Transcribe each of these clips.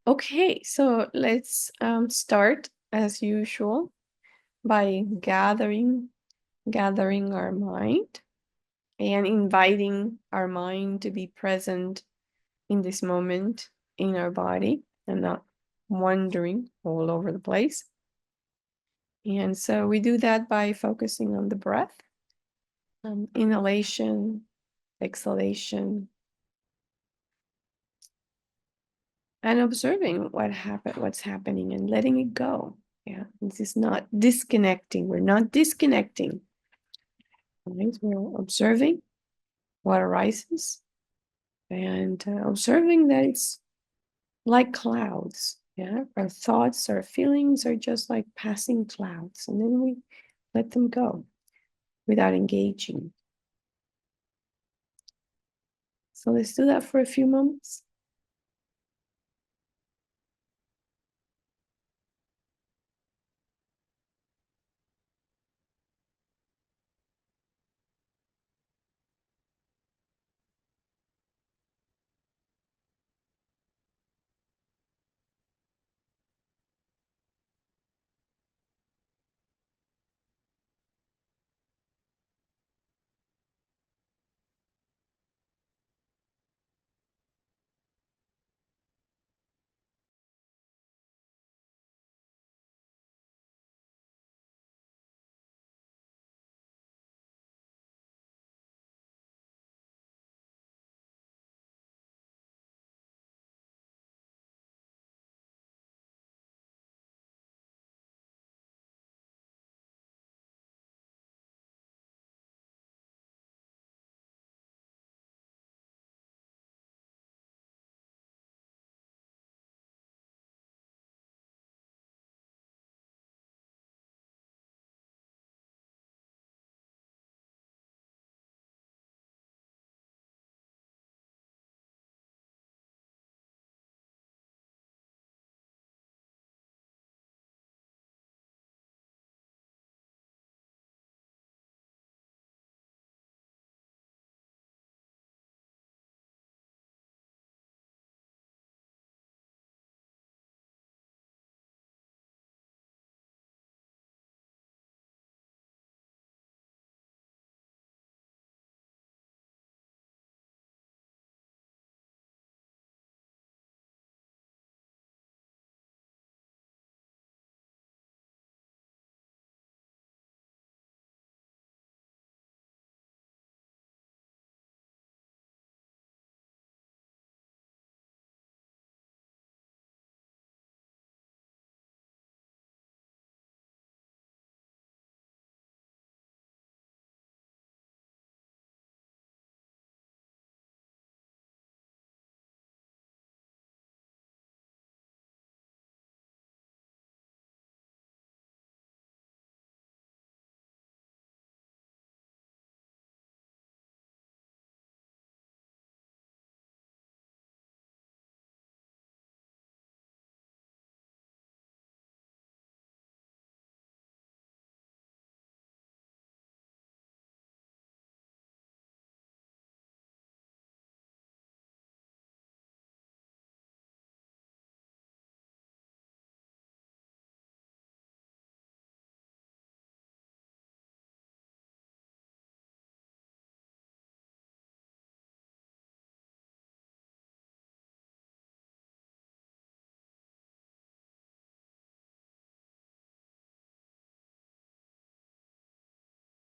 Okay, so let's start as usual by gathering our mind and inviting our mind to be present in this moment in our body and not wandering all over the place. And so we do that by focusing on the breath, inhalation, exhalation, and observing what's happening and letting it go. Yeah, this is not disconnecting. We're not disconnecting. Right? We're observing what arises and observing that it's like clouds. Yeah, our thoughts, our feelings are just like passing clouds, and then we let them go without engaging. So let's do that for a few moments.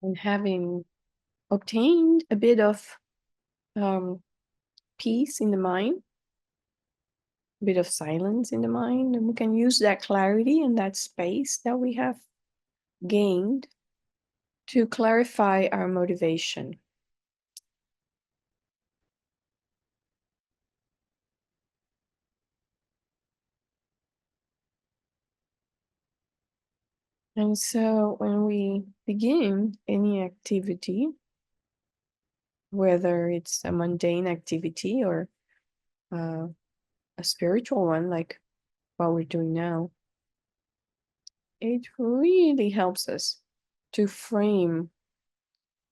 And having obtained a bit of um, peace in the mind, a bit of silence in the mind, and we can use that clarity and that space that we have gained to clarify our motivation. And so when we begin any activity, whether it's a mundane activity or uh, a spiritual one, like what we're doing now, it really helps us to frame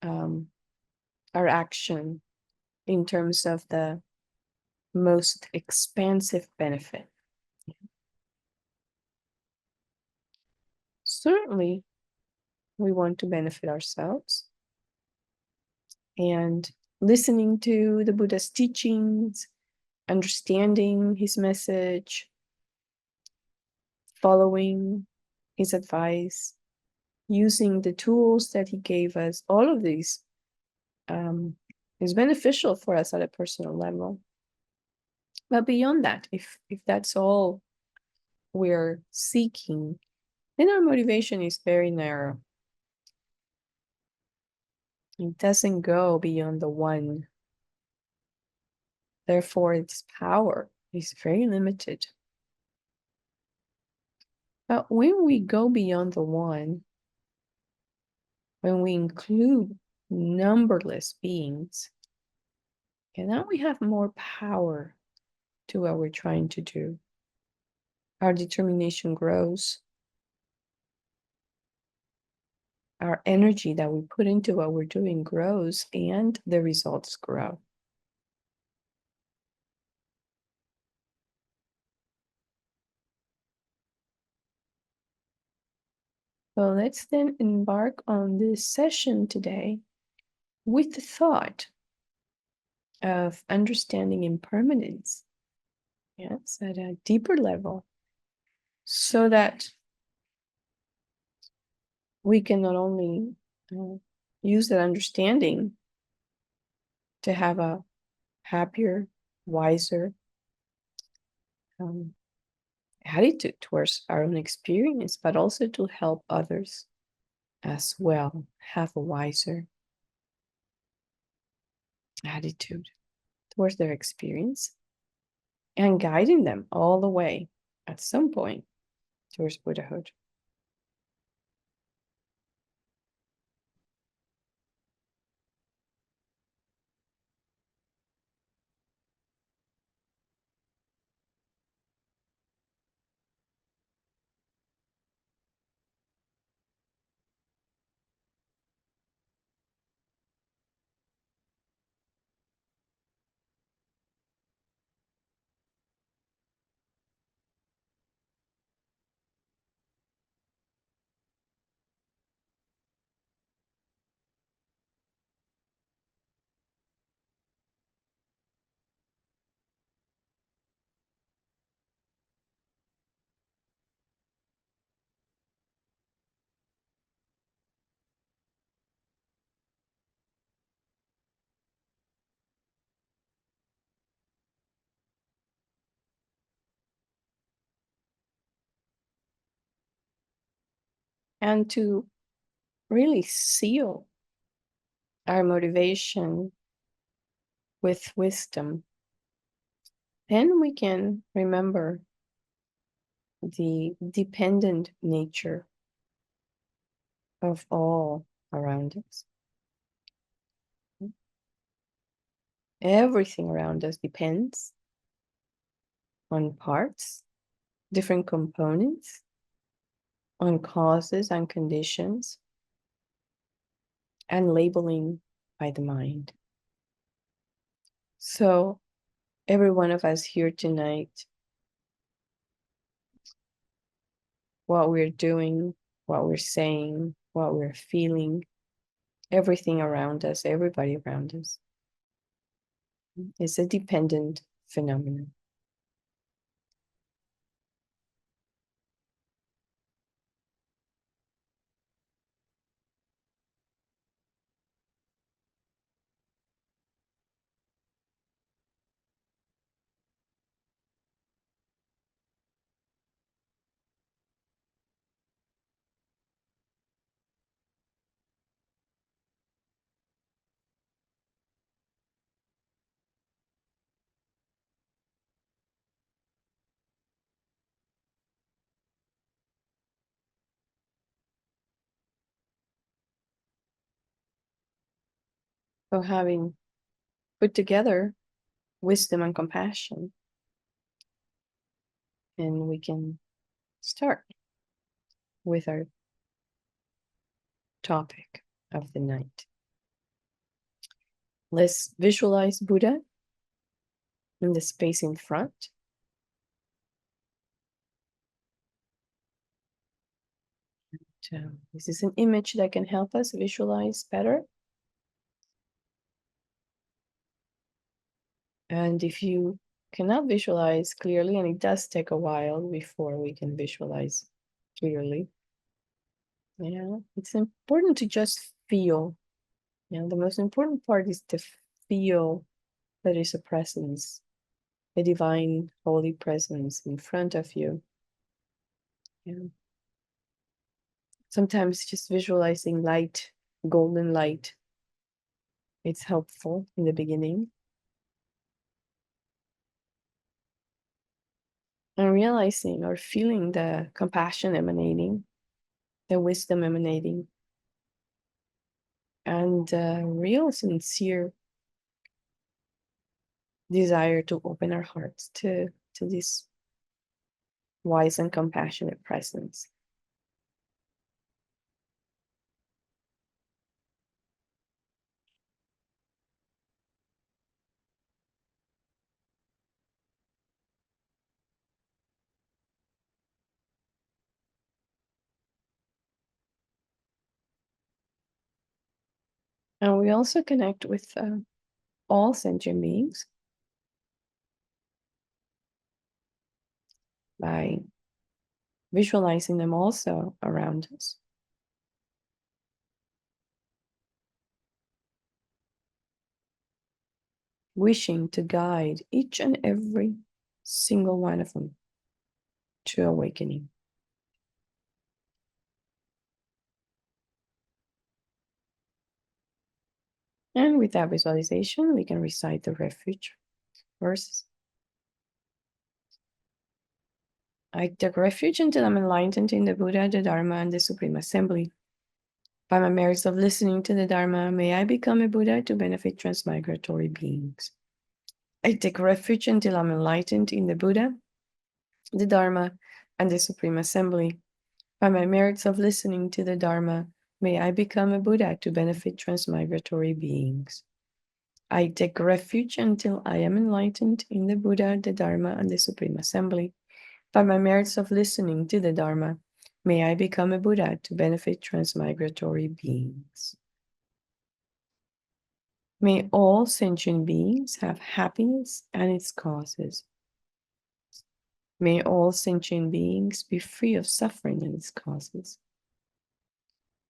our action in terms of the most expansive benefit. certainly we want to benefit ourselves. And listening to the Buddha's teachings, understanding his message, following his advice, using the tools that he gave us, all of these is beneficial for us at a personal level. But beyond that, if that's all we're seeking, then our motivation is very narrow. It doesn't go beyond the one. Therefore, its power is very limited. But when we go beyond the one, when we include numberless beings, and now we have more power to what we're trying to do. Our determination grows. Our energy that we put into what we're doing grows, and the results grow. So let's then embark on this session today with the thought of understanding impermanence, yes, at a deeper level, so that we can not only use that understanding to have a happier, wiser attitude towards our own experience, but also to help others as well have a wiser attitude towards their experience and guiding them all the way at some point towards Buddhahood. And to really seal our motivation with wisdom, then we can remember the dependent nature of all around us. Everything around us depends on parts, different components, on causes and conditions, and labeling by the mind. So every one of us here tonight, what we're doing, what we're saying, what we're feeling, everything around us, everybody around us, is a dependent phenomenon. So having put together wisdom and compassion, and we can start with our topic of the night. Let's visualize Buddha in the space in front. this is an image that can help us visualize better. And if you cannot visualize clearly, and it does take a while before we can visualize clearly, it's important to just feel. The most important part is to feel that is a presence, a divine, holy presence in front of you. Sometimes just visualizing light, golden light, it's helpful in the beginning. And realizing or feeling the compassion emanating, the wisdom emanating, and real sincere desire to open our hearts to this wise and compassionate presence. And we also connect with all sentient beings by visualizing them also around us. Wishing to guide each and every single one of them to awakening. And with that visualization, we can recite the refuge verses. I take refuge until I'm enlightened in the Buddha, the Dharma, and the Supreme Assembly. By my merits of listening to the Dharma, may I become a Buddha to benefit transmigratory beings. I take refuge until I'm enlightened in the Buddha, the Dharma, and the Supreme Assembly. By my merits of listening to the Dharma, may I become a Buddha to benefit transmigratory beings. I take refuge until I am enlightened in the Buddha, the Dharma, and the Supreme Assembly. By my merits of listening to the Dharma, may I become a Buddha to benefit transmigratory beings. May all sentient beings have happiness and its causes. May all sentient beings be free of suffering and its causes.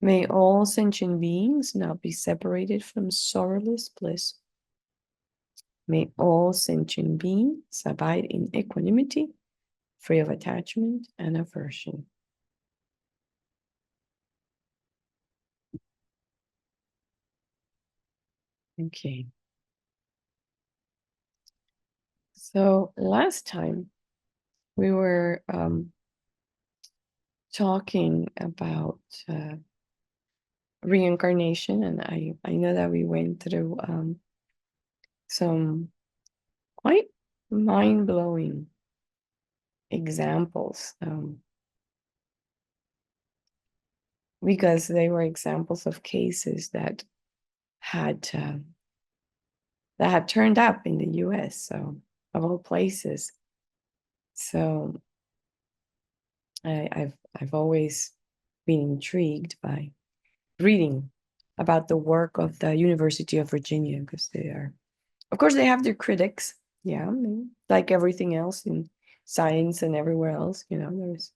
May all sentient beings not be separated from sorrowless bliss. May all sentient beings abide in equanimity, free of attachment and aversion. Okay. So last time we were talking about reincarnation, and I know that we went through some quite mind-blowing examples because they were examples of cases that had turned up in the US, so of all places. So I've always been intrigued by reading about the work of the University of Virginia, because they are, of course, they have their critics. Yeah, like everything else in science and everywhere else, there's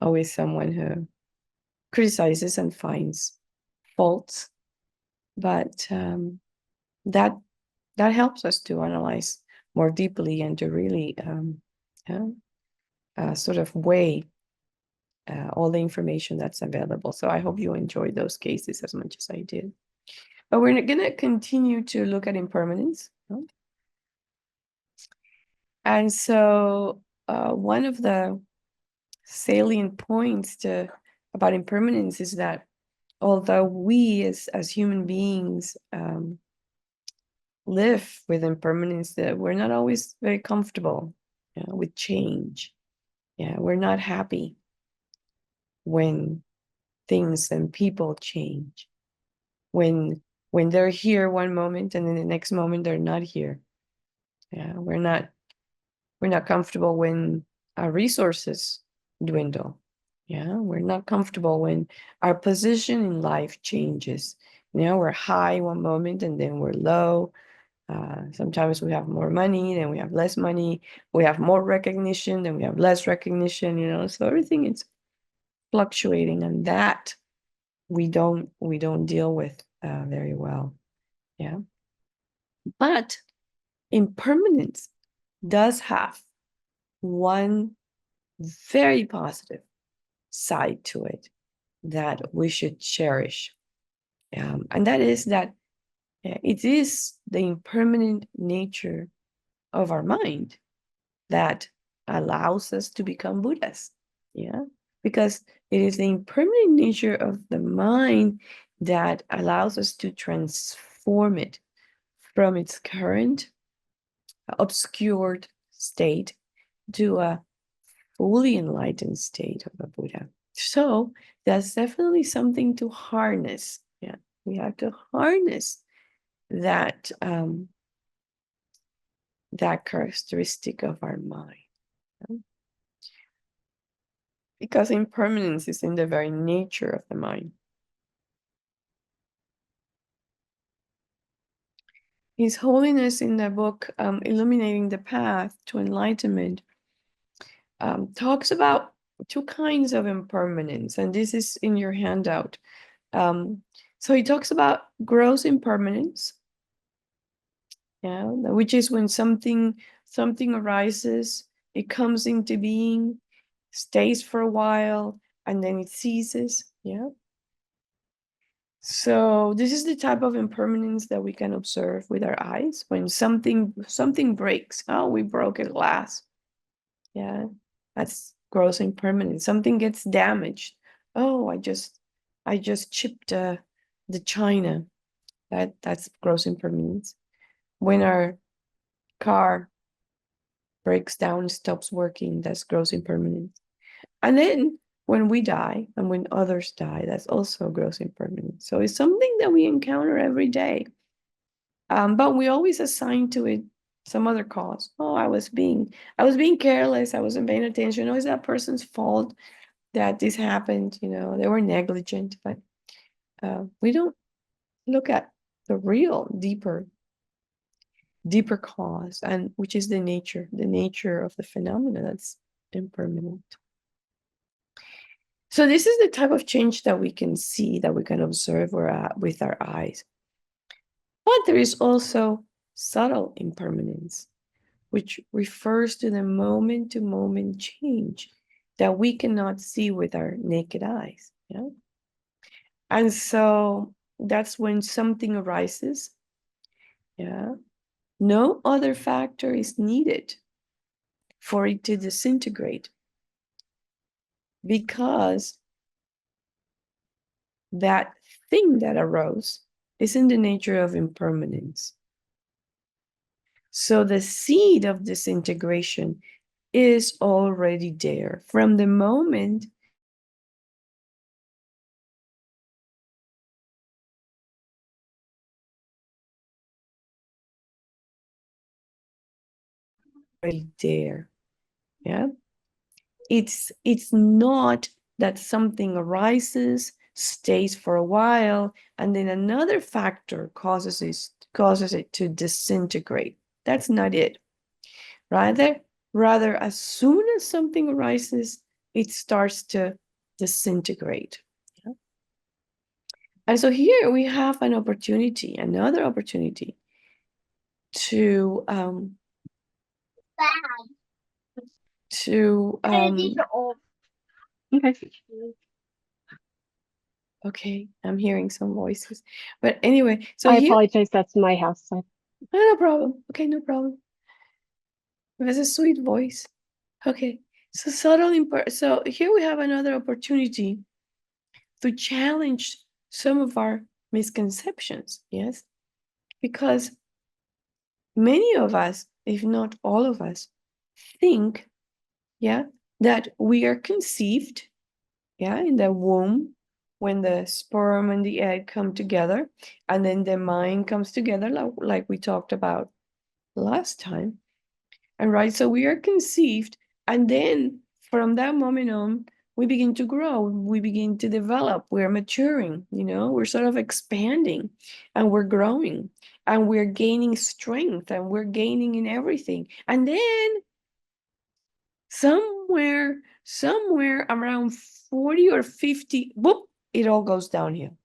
always someone who criticizes and finds faults. But that helps us to analyze more deeply and to really sort of weigh all the information that's available. So I hope you enjoyed those cases as much as I did. But we're going to continue to look at impermanence. And so one of the salient points about impermanence is that although we as human beings live with impermanence, that we're not always very comfortable with change. We're not happy when things and people change. When they're here one moment and then the next moment they're not here. We're not comfortable when our resources dwindle. Yeah, we're not comfortable when our position in life changes. We're high one moment and then we're low. Sometimes we have more money, then we have less money. We have more recognition, then we have less recognition. So everything is fluctuating, and that we don't deal with very well. Yeah. But impermanence does have one very positive side to it that we should cherish. And that is that it is the impermanent nature of our mind that allows us to become Buddhas. Yeah. Because it is the impermanent nature of the mind that allows us to transform it from its current obscured state to a fully enlightened state of a Buddha. So that's definitely something to harness. Yeah, we have to harness that that characteristic of our mind. Because impermanence is in the very nature of the mind. His Holiness in the book Illuminating the Path to Enlightenment talks about two kinds of impermanence, and this is in your handout. So he talks about gross impermanence, yeah, which is when something arises, it comes into being, stays for a while, and then it ceases. Yeah. So this is the type of impermanence that we can observe with our eyes when something breaks. Oh, we broke a glass. Yeah, that's gross impermanence. Something gets damaged. Oh, I just chipped the china. That's gross impermanence. When our car breaks down, stops working, that's gross impermanence. And then when we die and when others die, that's also gross impermanence. So it's something that we encounter every day. But we always assign to it some other cause. Oh, I was being careless. I wasn't paying attention. Oh, it's that person's fault that this happened. They were negligent. But we don't look at the real, deeper cause, and which is the nature of the phenomena that's impermanent. So this is the type of change that we can see, that we can observe with our eyes. But there is also subtle impermanence, which refers to the moment-to-moment change that we cannot see with our naked eyes. Yeah? And so that's when something arises. Yeah. No other factor is needed for it to disintegrate, because that thing that arose is in the nature of impermanence. So the seed of disintegration is already there from the moment already there. Yeah. It's not that something arises, stays for a while, and then another factor causes it to disintegrate. That's not it. Rather, as soon as something arises, it starts to disintegrate. Yeah? And so here we have another opportunity to Okay. okay, I'm hearing some voices. But anyway, so I here, apologize. That's my house. no problem. Okay, no problem. It was a sweet voice. Okay, so so here we have another opportunity to challenge some of our misconceptions. Yes, because many of us, if not all of us, think, yeah, that we are conceived, yeah, in the womb, when the sperm and the egg come together, and then the mind comes together, like we talked about last time. And right, so we are conceived, and then from that moment on, we begin to grow, we begin to develop, we're maturing, we're sort of expanding, and we're growing, and we're gaining strength, and we're gaining in everything. And then somewhere around 40 or 50, boop, it all goes downhill.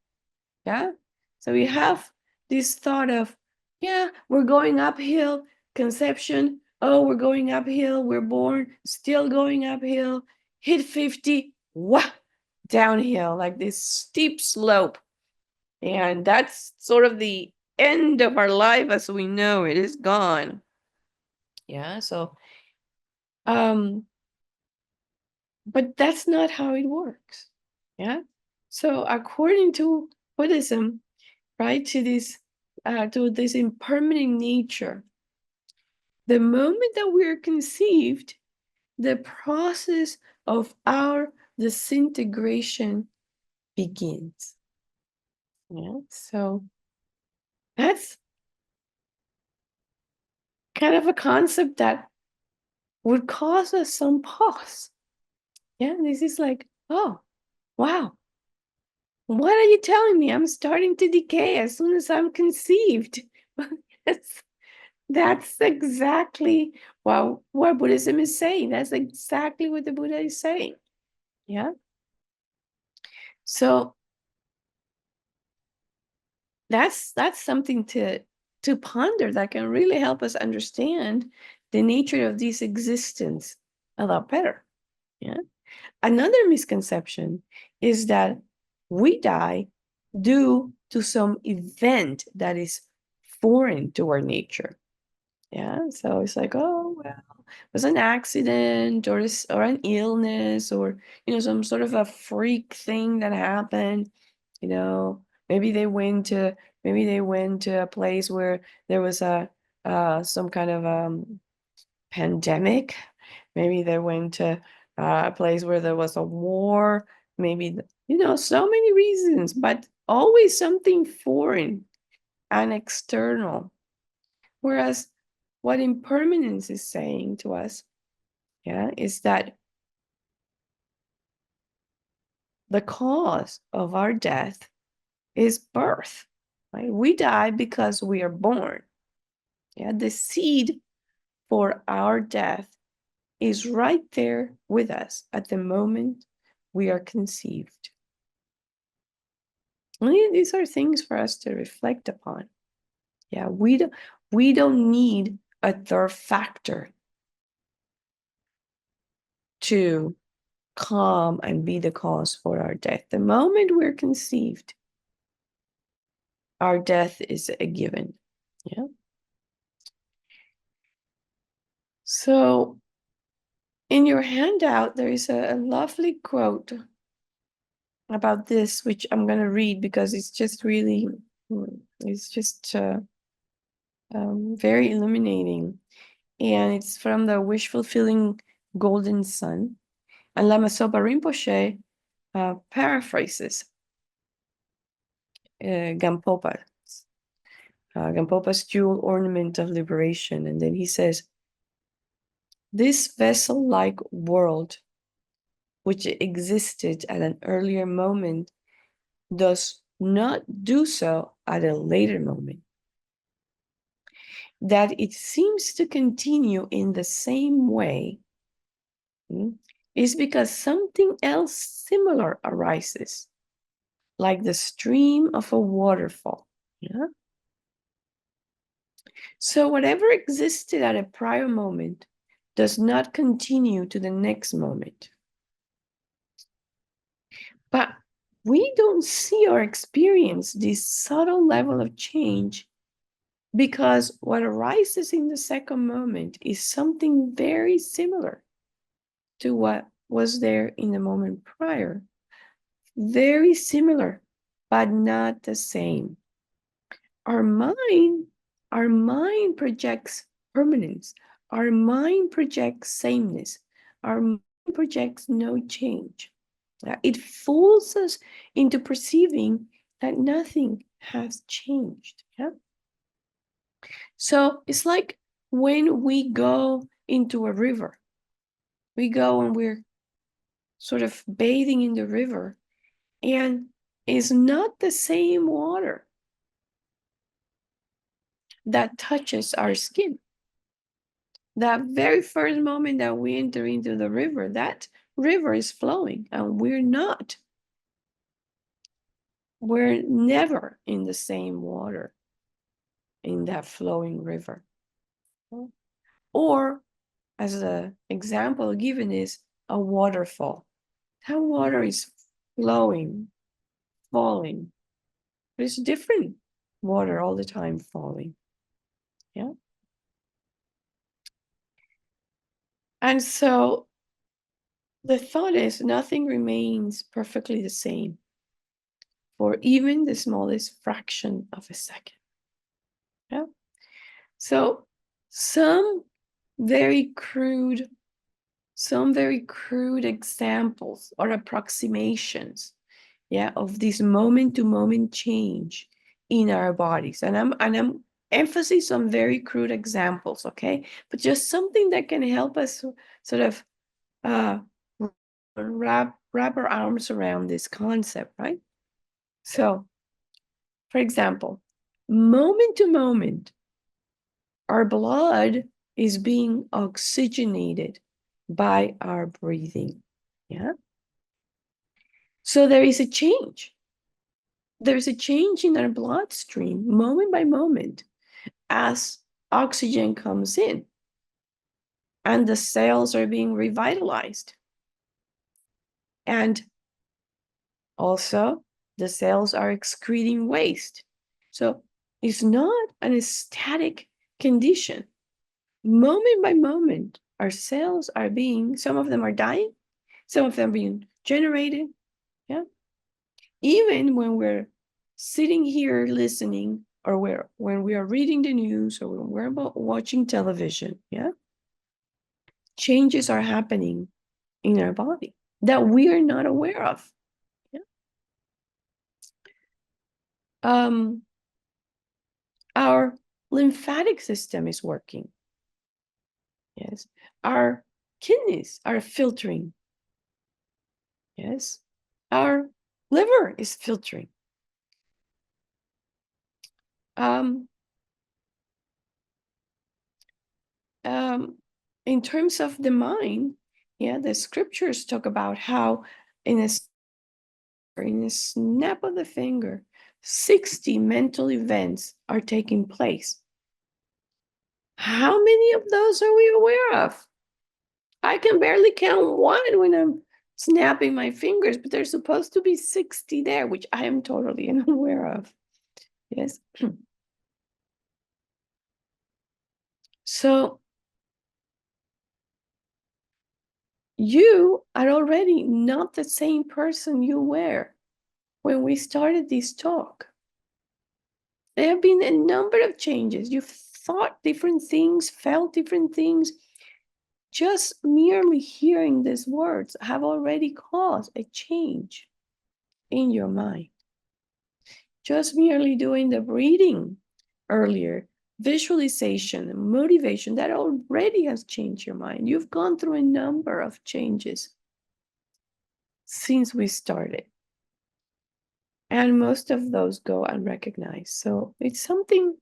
Yeah. So we have this thought of, yeah, we're going uphill, conception. Oh, we're going uphill. We're born, still going uphill. Hit 50, wah, downhill, like this steep slope. And that's sort of the end of our life as we know it is gone. Yeah. So, but that's not how it works. Yeah. So according to Buddhism, right, to this impermanent nature, the moment that we are conceived, the process of our disintegration begins. Yeah. So that's kind of a concept that would cause us some pause. Yeah. This is like, oh, wow. What are you telling me? I'm starting to decay as soon as I'm conceived. That's exactly what Buddhism is saying. That's exactly what the Buddha is saying. Yeah. So that's something to ponder that can really help us understand the nature of this existence a lot better. Yeah. Another misconception is that we die due to some event that is foreign to our nature. Yeah. So it's like, oh, well, it was an accident or an illness or, some sort of a freak thing that happened. You know, maybe they went to a place where there was some kind of pandemic. Maybe they went to a place where there was a war. Maybe, so many reasons, but always something foreign and external. Whereas what impermanence is saying to us, yeah, is that the cause of our death is birth. Right? We die because we are born. Yeah, the seed for our death is right there with us at the moment we are conceived. And these are things for us to reflect upon. Yeah, we don't need a third factor to come and be the cause for our death. The moment we're conceived, our death is a given. Yeah. So in your handout, there is a lovely quote about this, which I'm going to read because it's just really, it's just very illuminating. And it's from the Wish Fulfilling Golden Sun. And Lama Zopa Rinpoche paraphrases Gampopa's jewel ornament of liberation. And then he says, this vessel-like world, which existed at an earlier moment, does not do so at a later moment. That it seems to continue in the same way is because something else similar arises, like the stream of a waterfall. Yeah. So whatever existed at a prior moment does not continue to the next moment. But we don't see or experience this subtle level of change because what arises in the second moment is something very similar to what was there in the moment prior. Very similar, but not the same. Our mind projects permanence. Our mind projects sameness. Our mind projects no change. It fools us into perceiving that nothing has changed. Yeah. So it's like when we go into a river, we go and we're sort of bathing in the river, and it's not the same water that touches our skin. That very first moment that we enter into the river, that river is flowing and we're not. We're never in the same water in that flowing river. Or, as the example given is a waterfall. That water is flowing, falling. There's different water all the time falling. Yeah. And so the thought is nothing remains perfectly the same for even the smallest fraction of a second. Yeah. So some very crude, examples or approximations, yeah, of this moment to moment change in our bodies. And I'm emphasis on very crude examples, okay? But just something that can help us sort of wrap our arms around this concept, right? So, for example, moment to moment, our blood is being oxygenated by our breathing. Yeah. So there is a change. There's a change in our bloodstream moment by moment as oxygen comes in and the cells are being revitalized. And also, the cells are excreting waste. So it's not an static condition. Moment by moment, our cells are being, some of them are dying, some of them being generated. Yeah. Even when we're sitting here listening, or when we are reading the news, or when we're watching television, yeah, changes are happening in our body that we are not aware of. Yeah. Our lymphatic system is working. Yes. Our kidneys are filtering. Yes. Our liver is filtering. Um, in terms of the mind, yeah, the scriptures talk about how in a snap of the finger, 60 mental events are taking place. How many of those are we aware of? I can barely count one when I'm snapping my fingers, but there's supposed to be 60 there, which I am totally unaware of. Yes. So you are already not the same person you were when we started this talk. There have been a number of changes. You've thought different things, felt different things. Just merely hearing these words have already caused a change in your mind. Just merely doing the breathing earlier, visualization, motivation, that already has changed your mind. You've gone through a number of changes since we started. And most of those go unrecognized. So it's something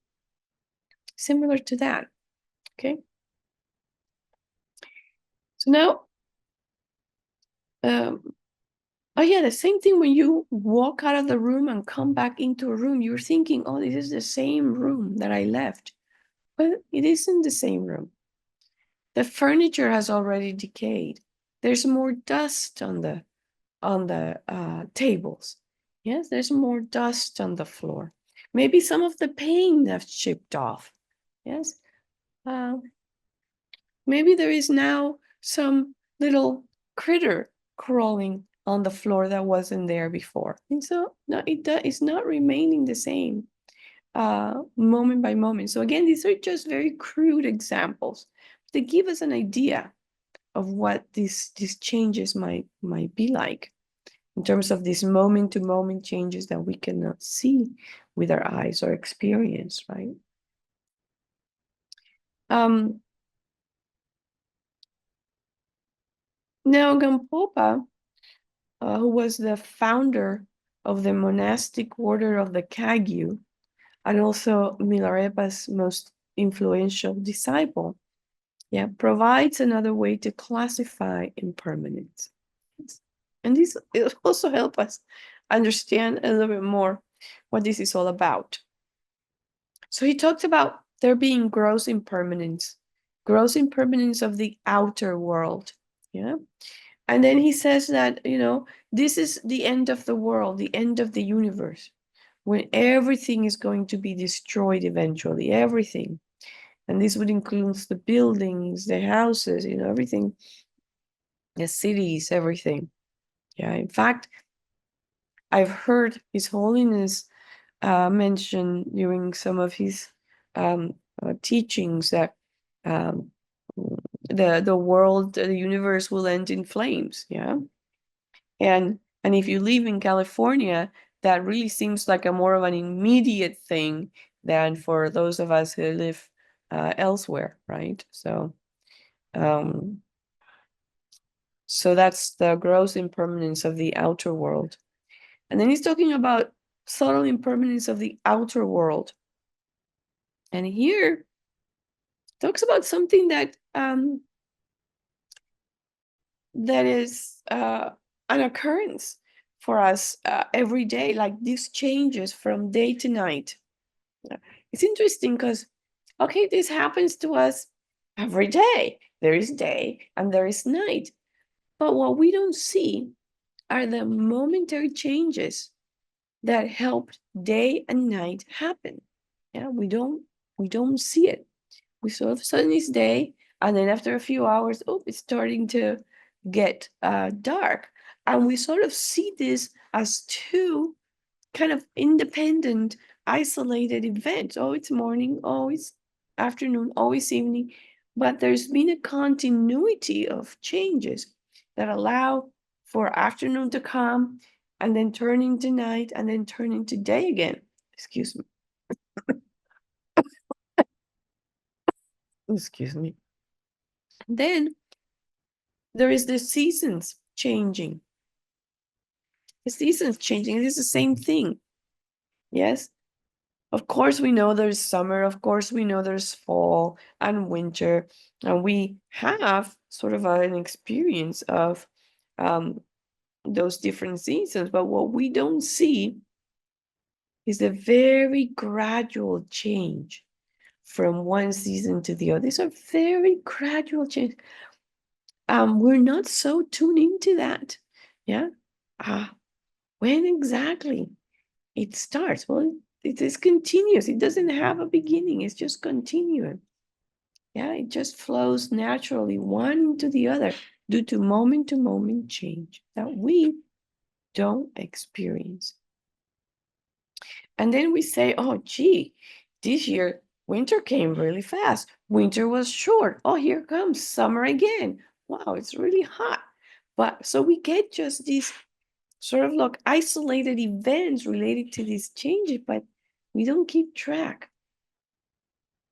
similar to that. Okay. So now, oh yeah, the same thing when you walk out of the room and come back into a room, you're thinking, oh, this is the same room that I left. But it isn't the same room. The furniture has already decayed. There's more dust on the tables. Yes, there's more dust on the floor. Maybe some of the paint has chipped off. Yes. Maybe there is now some little critter crawling on the floor that wasn't there before. And so no, it's not remaining the same moment by moment. So again, these are just very crude examples to give us an idea of what these changes might be like in terms of these moment to moment changes that we cannot see with our eyes or experience, right? Now, Gampopa who was the founder of the monastic order of the Kagyu, and also Milarepa's most influential disciple, yeah, provides another way to classify impermanence. And this it also help us understand a little bit more what this is all about. So he talked about there being gross impermanence of the outer world. Yeah. And then he says that, this is the end of the world, the end of the universe, when everything is going to be destroyed eventually, everything. And this would include the buildings, the houses, everything, the cities, everything. Yeah. In fact, I've heard His Holiness mention during some of his teachings that um, the world, the universe will end in flames. Yeah, and if you live in California, that really seems like a more of an immediate thing than for those of us who live elsewhere, right? Um, so that's the gross impermanence of the outer world. And then he's talking about subtle impermanence of the outer world. And here talks about something that is an occurrence for us every day, like these changes from day to night. It's interesting because, okay, this happens to us every day. There is day and there is night. But what we don't see are the momentary changes that help day and night happen. Yeah, we don't see it. We saw all of a sudden it's day, and then after a few hours, oh, it's starting to get dark. And we sort of see this as two kind of independent, isolated events. Oh, it's morning, oh, it's afternoon, oh, it's evening. But there's been a continuity of changes that allow for afternoon to come and then turn into night and then turn into day again. Excuse me. Excuse me. Then there is the seasons changing. The seasons changing. It is the same thing. Yes. Of course, we know there's summer. Of course, we know there's fall and winter. And we have sort of an experience of um, those different seasons. But what we don't see is a very gradual change from one season to the other. These are very gradual change. We're not so tuned into that. Yeah. When exactly it starts? Well, it is continuous. It doesn't have a beginning. It's just continuing. Yeah, it just flows naturally one into the other due to moment change that we don't experience. And then we say, oh, gee, this year winter came really fast. Winter was short. Oh, here comes summer again. Wow, it's really hot. But so we get just these sort of like isolated events related to these changes, but we don't keep track.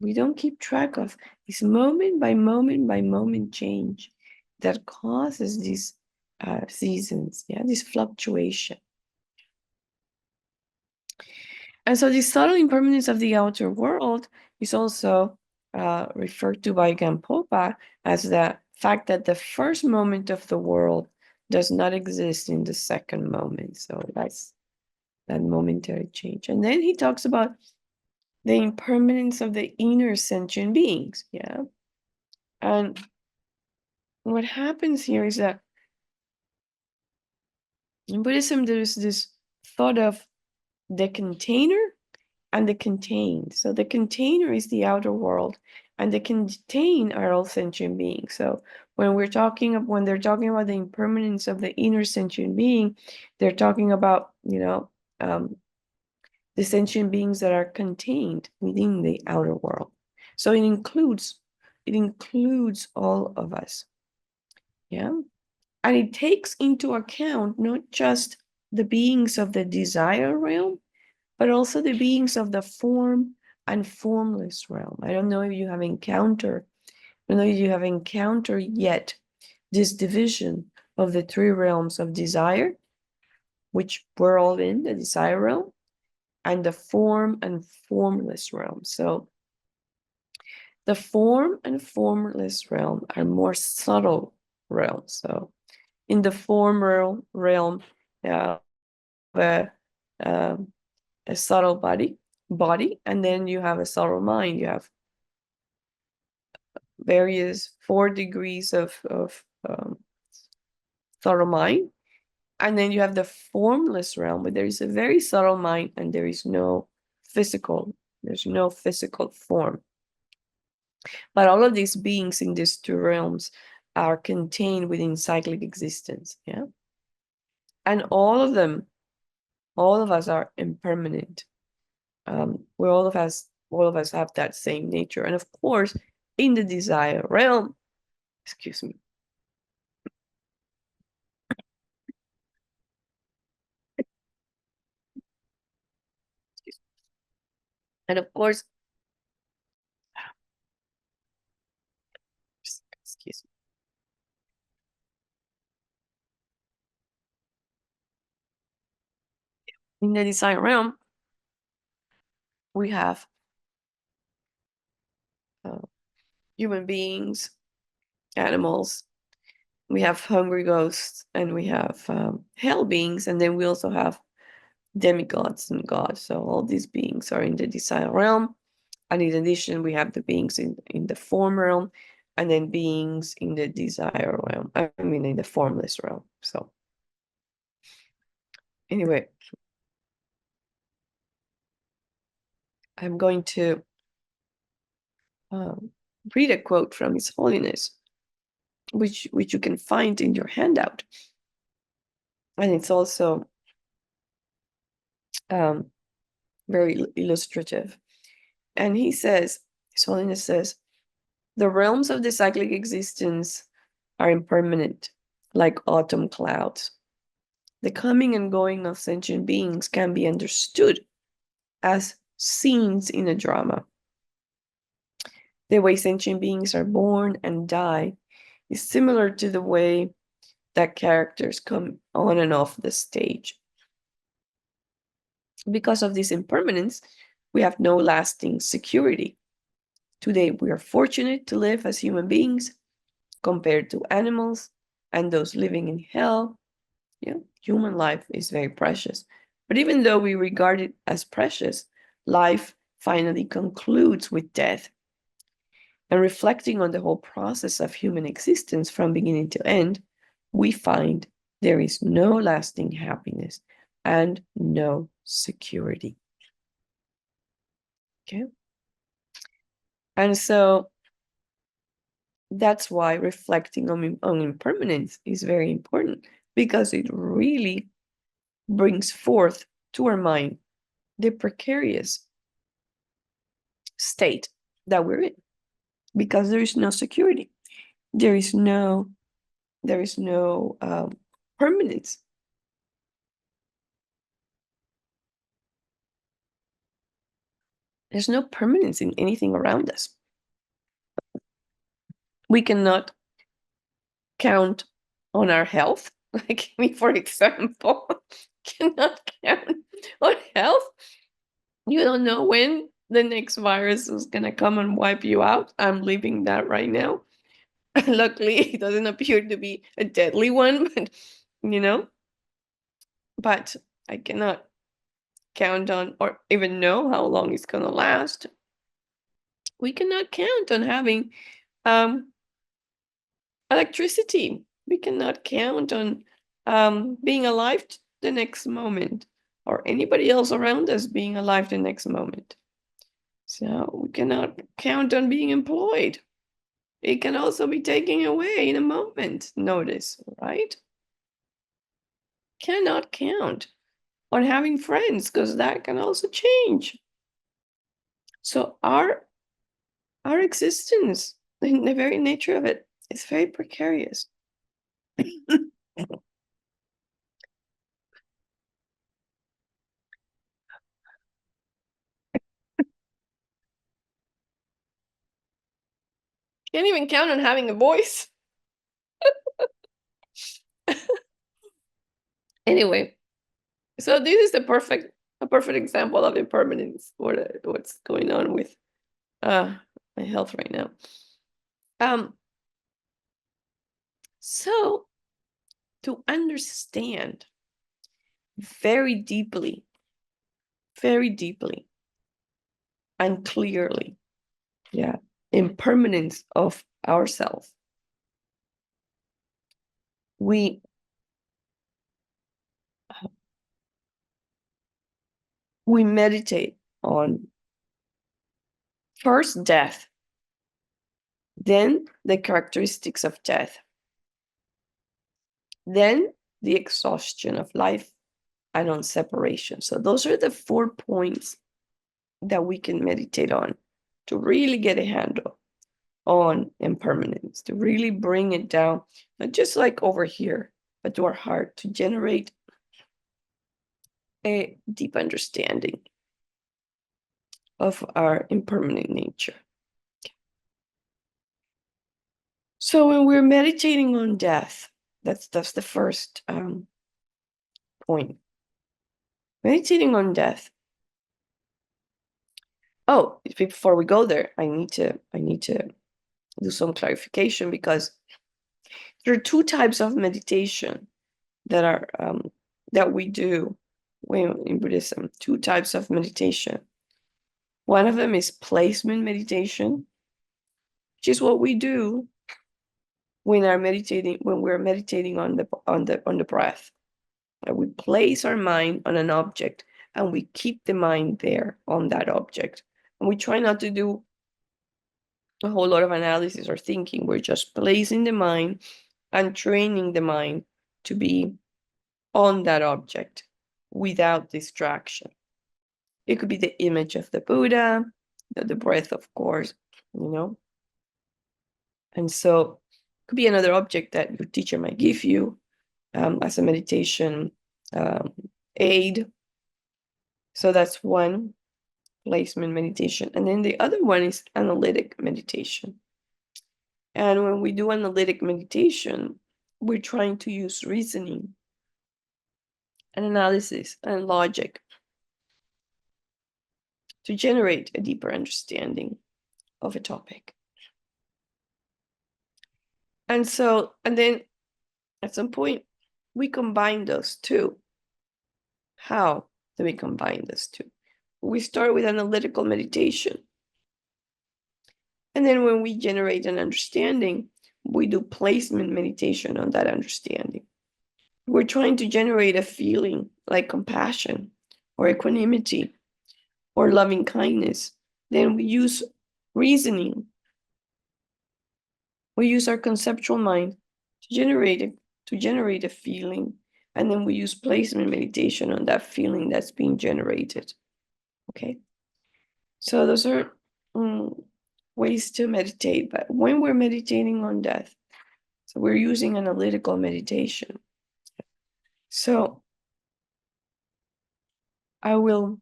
We don't keep track of this moment by moment change that causes these seasons, yeah, this fluctuation. And so the subtle impermanence of the outer world is also referred to by Gampopa as the fact that the first moment of the world does not exist in the second moment. So that's that momentary change. And then he talks about the impermanence of the inner sentient beings. Yeah. And what happens here is that in Buddhism, there's this thought of the container and the contained. So the container is the outer world, and the contained are all sentient beings. So when they're talking about the impermanence of the inner sentient being, they're talking about, the sentient beings that are contained within the outer world. So it includes all of us. Yeah. And it takes into account not just the beings of the desire realm, but also the beings of the form and formless realm. I don't know if you have encountered yet this division of the three realms of desire, which we're all in, the desire realm, and the form and formless realm. So the form and formless realm are more subtle realms. So in the form realm, a, um, a subtle body, and then you have a subtle mind. You have various 4 degrees of subtle mind, and then you have the formless realm, where there is a very subtle mind and there is no physical. There's no physical form. But all of these beings in these two realms are contained within cyclic existence. Yeah. And all of them, all of us are impermanent. All of us have that same nature. And of course, in the desire realm, excuse me. And of course, excuse me. In the desire realm, we have uh, human beings, animals, we have hungry ghosts, and we have hell beings, and then we also have demigods and gods. So all these beings are in the desire realm. And in addition, we have the beings in the form realm, and then beings in the desire realm. I mean, in the formless realm. So anyway, I'm going to um, read a quote from His Holiness, which you can find in your handout, and it's also um, very illustrative. And he says, His Holiness says, the realms of the cyclic existence are impermanent, like autumn clouds. The coming and going of sentient beings can be understood as scenes in a drama. The way sentient beings are born and die is similar to the way that characters come on and off the stage. Because of this impermanence, we have no lasting security. Today, we are fortunate to live as human beings compared to animals and those living in hell. Human life is very precious. But even though we regard it as precious, life finally concludes with death. And reflecting on the whole process of human existence from beginning to end, we find there is no lasting happiness and no security. Okay? And so that's why reflecting on impermanence is very important, because it really brings forth to our mind the precarious state that we're in, because there is no security, there is no permanence. There's no permanence in anything around us. We cannot count on our health. Like me, for example, cannot count on health. You don't know when the next virus is going to come and wipe you out. I'm living that right now. Luckily, it doesn't appear to be a deadly one, but you know, but I cannot count on or even know how long it's going to last. We cannot count on having um, electricity. We cannot count on being alive the next moment, or anybody else around us being alive the next moment. So we cannot count on being employed. It can also be taken away in a moment. Notice, right? Cannot count on having friends, because that can also change. So our existence, in the very nature of it, is very precarious. Can't even count on having a voice. Anyway, so this is a perfect example of impermanence, what's going on with my health right now. So to understand very deeply and clearly, yeah, impermanence of ourselves, we meditate on first death, then the characteristics of death, then the exhaustion of life, and on separation. So those are the 4 points that we can meditate on to really get a handle on impermanence, to really bring it down, not just like over here, but to our heart, to generate a deep understanding of our impermanent nature. So when we're meditating on death, that's the first point. Meditating on death. Oh, before we go there, I need to do some clarification, because there are 2 types of meditation that are that we do when in Buddhism. 2 types of meditation. One of them is placement meditation, which is what we do when we're meditating on the breath. We place our mind on an object and we keep the mind there on that object. And we try not to do a whole lot of analysis or thinking. We're just placing the mind and training the mind to be on that object without distraction. It could be the image of the Buddha, the breath, of course, And so it could be another object that your teacher might give you as a meditation aid. So that's one, placement meditation. And then the other one is analytic meditation. And when we do analytic meditation, we're trying to use reasoning and analysis and logic to generate a deeper understanding of a topic. And then at some point, we combine those two. How do we combine those two? We start with analytical meditation. And then when we generate an understanding, we do placement meditation on that understanding. We're trying to generate a feeling like compassion or equanimity or loving kindness. Then we use reasoning. We use our conceptual mind to generate a feeling, and then we use placement meditation on that feeling that's being generated. Okay, so those are ways to meditate. But when we're meditating on death, so we're using analytical meditation. So I will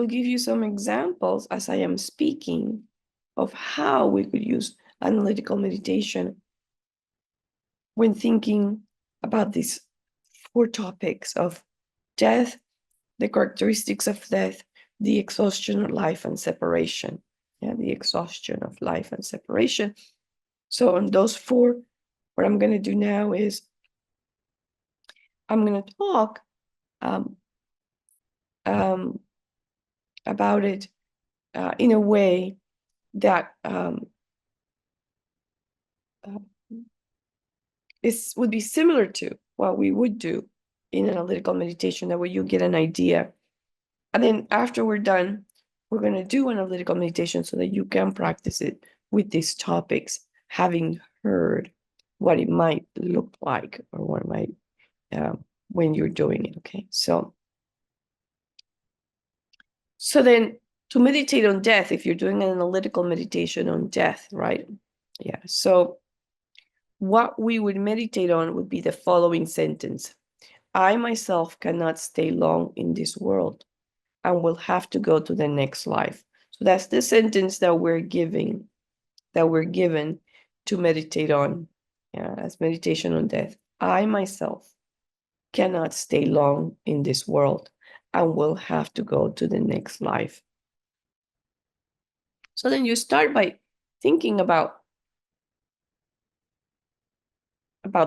give you some examples as I am speaking of how we could use analytical meditation when thinking about these 4 topics of death, the characteristics of death, the exhaustion of life, and separation. Yeah, the exhaustion of life and separation. So on those 4, what I'm going to do now is I'm going to talk about it in a way that would be similar to what we would do in analytical meditation. That way you get an idea. And then after we're done, we're going to do analytical meditation so that you can practice it with these topics, having heard what it might look like or what it might when you're doing it. Okay, so then to meditate on death, if you're doing an analytical meditation on death, right? Yeah, so what we would meditate on would be the following sentence: I myself cannot stay long in this world and will have to go to the next life. So that's the sentence that we're given to meditate on yeah, as meditation on death. I myself cannot stay long in this world and will have to go to the next life. So then you start by thinking about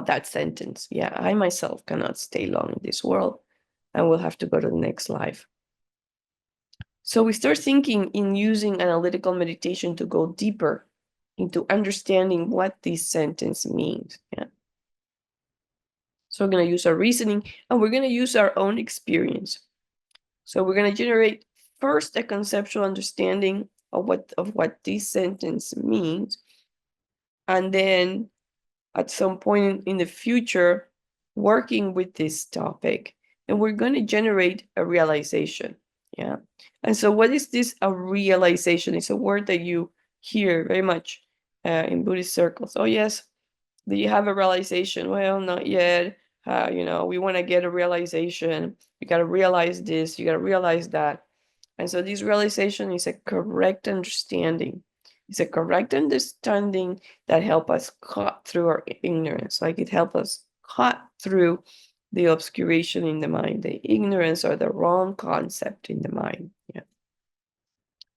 that sentence. Yeah, I myself cannot stay long in this world and will have to go to the next life. So we start thinking in using analytical meditation to go deeper into understanding what this sentence means. Yeah. So we're going to use our reasoning and we're going to use our own experience. So we're going to generate first a conceptual understanding of what this sentence means, and then at some point in the future, working with this topic, and we're going to generate a realization. Yeah. And so what is this? A realization? It's a word that you hear very much in Buddhist circles. Oh, yes. Do you have a realization? Well, not yet. We want to get a realization. You got to realize this. You got to realize that. And so this realization is a correct understanding. It's a correct understanding that help us cut through our ignorance. Like it helps us cut through the obscuration in the mind, the ignorance or the wrong concept in the mind. Yeah.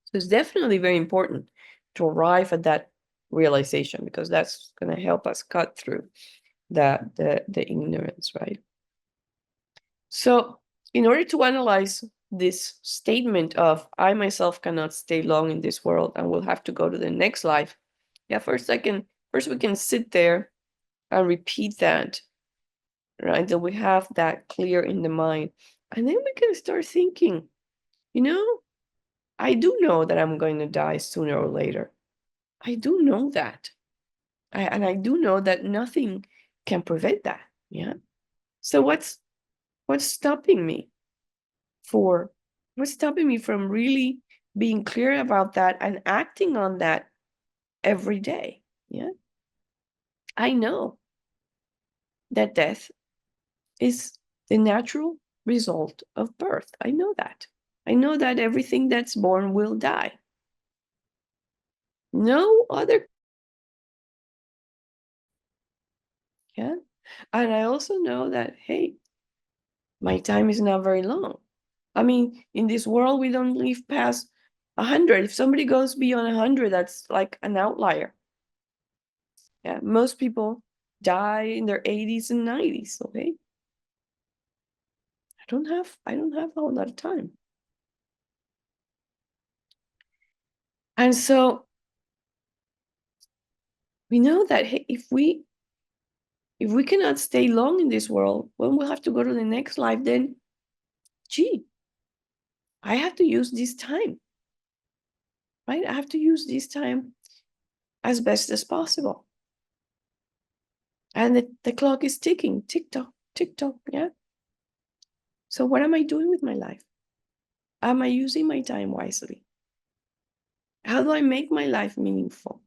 So it's definitely very important to arrive at that realization, because that's going to help us cut through the ignorance, right? So in order to analyze this statement of I myself cannot stay long in this world and will have to go to the next life, yeah, first we can sit there and repeat that, right? That we have that clear in the mind. And then we can start thinking, I do know that I'm going to die sooner or later. I do know that. And I do know that nothing can prevent that. Yeah. So what's stopping me what's stopping me from really being clear about that and acting on that every day? Yeah. I know that death is the natural result of birth. I know that. I know that everything that's born will die. No other. Yeah. And I also know that, hey, my time is not very long. I mean, in this world, we don't live past 100. If somebody goes beyond 100, that's like an outlier. Yeah, most people die in their 80s and 90s. Okay, I don't have a whole lot of time, and so we know that, hey, if we cannot stay long in this world, when we'll have to go to the next life, then, gee, I have to use this time, right? I have to use this time as best as possible. And the clock is ticking, tick tock, tick tock, yeah? So what am I doing with my life? Am I using my time wisely? How do I make my life meaningful?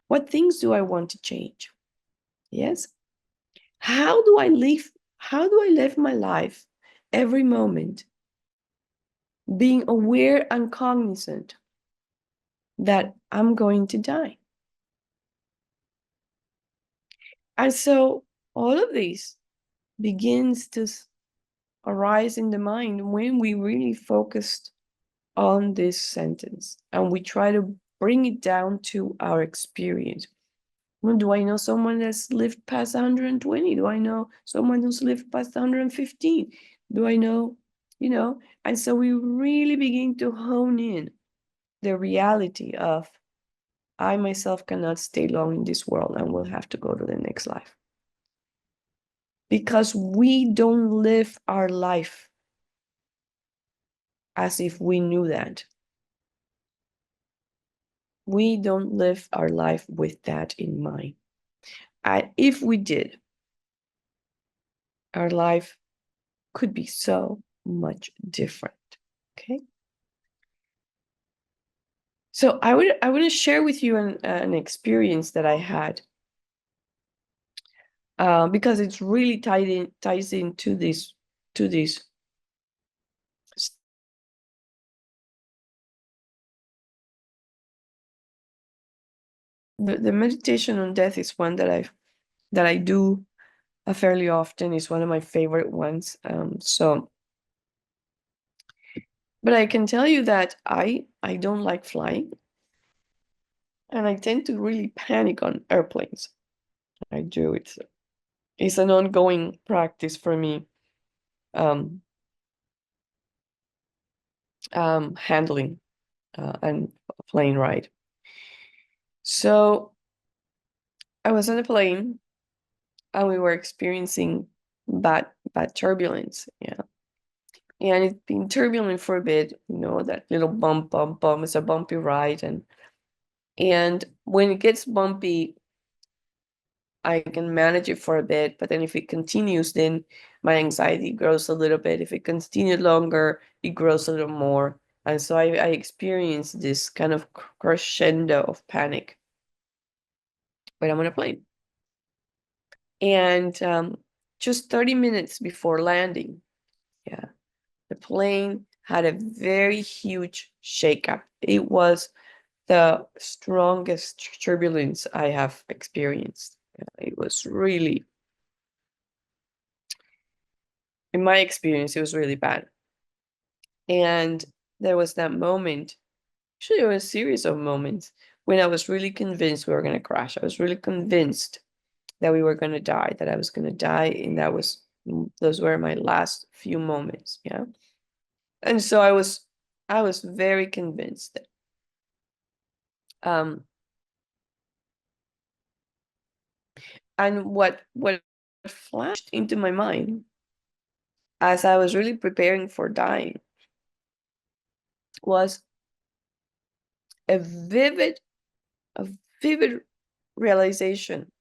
What things do I want to change? Yes? How do I live my life every moment being aware and cognizant that I'm going to die? And so all of these begins to arise in the mind when we really focused on this sentence and we try to bring it down to our experience. Well, do I know someone that's lived past 120? Do I know someone who's lived past 115? Do I know, And so we really begin to hone in the reality of I myself cannot stay long in this world and will have to go to the next life. Because we don't live our life as if we knew that. We don't live our life with that in mind. And if we did, our life could be so much different. Okay. So I want to share with you an experience that I had, because it's really ties into this to this. The meditation on death is one that I've that I do fairly often. Is one of my favorite ones. But I can tell you that I don't like flying, and I tend to really panic on airplanes. I do. It's an ongoing practice for me. Um, Handling and a plane ride. So I was on a plane and we were experiencing bad turbulence. Yeah. And it's been turbulent for a bit, that little bump. It's a bumpy ride. And when it gets bumpy, I can manage it for a bit. But then if it continues, then my anxiety grows a little bit. If it continued longer, it grows a little more. And so I experienced this kind of crescendo of panic when I'm on a plane. And just 30 minutes before landing, yeah, the plane had a very huge shakeup. It was the strongest turbulence I have experienced. It was really, in my experience, it was really bad. And there was that moment, actually, there was a series of moments when I was really convinced we were going to crash. I was really convinced that we were going to die, that I was going to die. And those were my last few moments. Yeah. And so I was very convinced. Um, and what flashed into my mind as I was really preparing for dying was a vivid, a vivid realization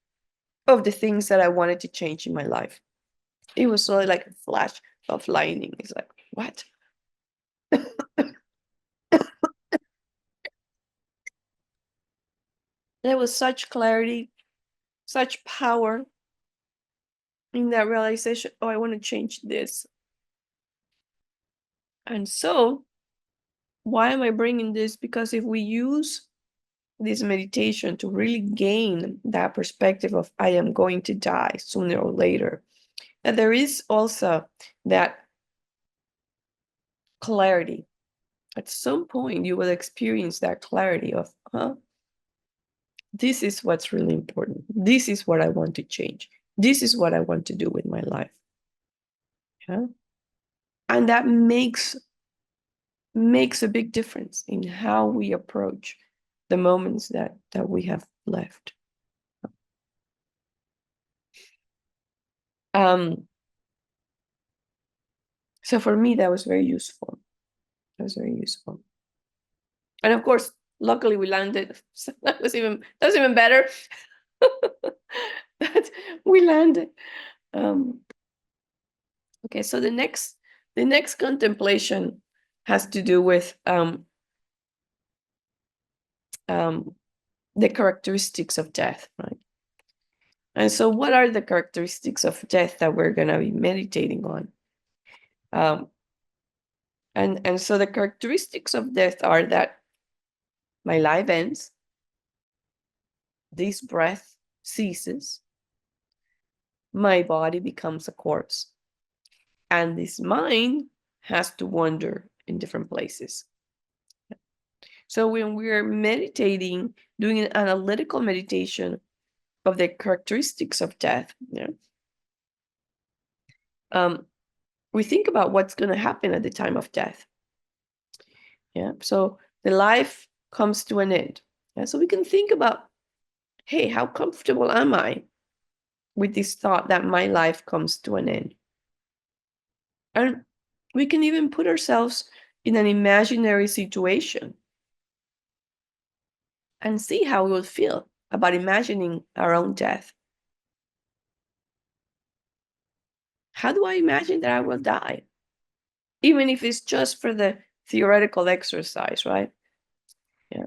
of the things that I wanted to change in my life. It was sort of like a flash of lightning. It's like, what? There was such clarity, such power in that realization. Oh, I want to change this. And so, why am I bringing this? Because if we use this meditation to really gain that perspective of I am going to die sooner or later, and there is also that clarity. At some point, you will experience that clarity of, this is what's really important. This is what I want to change. This is what I want to do with my life. Yeah? And that makes a big difference in how we approach the moments that we have left. So for me, that was very useful. That was very useful. And of course, luckily we landed. So that's even better. That we landed. Okay, so the next contemplation has to do with the characteristics of death, right? And so, what are the characteristics of death that we're going to be meditating on? And so the characteristics of death are that my life ends, this breath ceases, my body becomes a corpse, and this mind has to wander in different places. So when we're meditating, doing an analytical meditation of the characteristics of death, we think about what's going to happen at the time of death. Yeah. So the life comes to an end. Yeah? So we can think about, hey, how comfortable am I with this thought that my life comes to an end? And we can even put ourselves in an imaginary situation and see how we would feel about imagining our own death. How do I imagine that I will die? Even if it's just for the theoretical exercise, right? Yeah.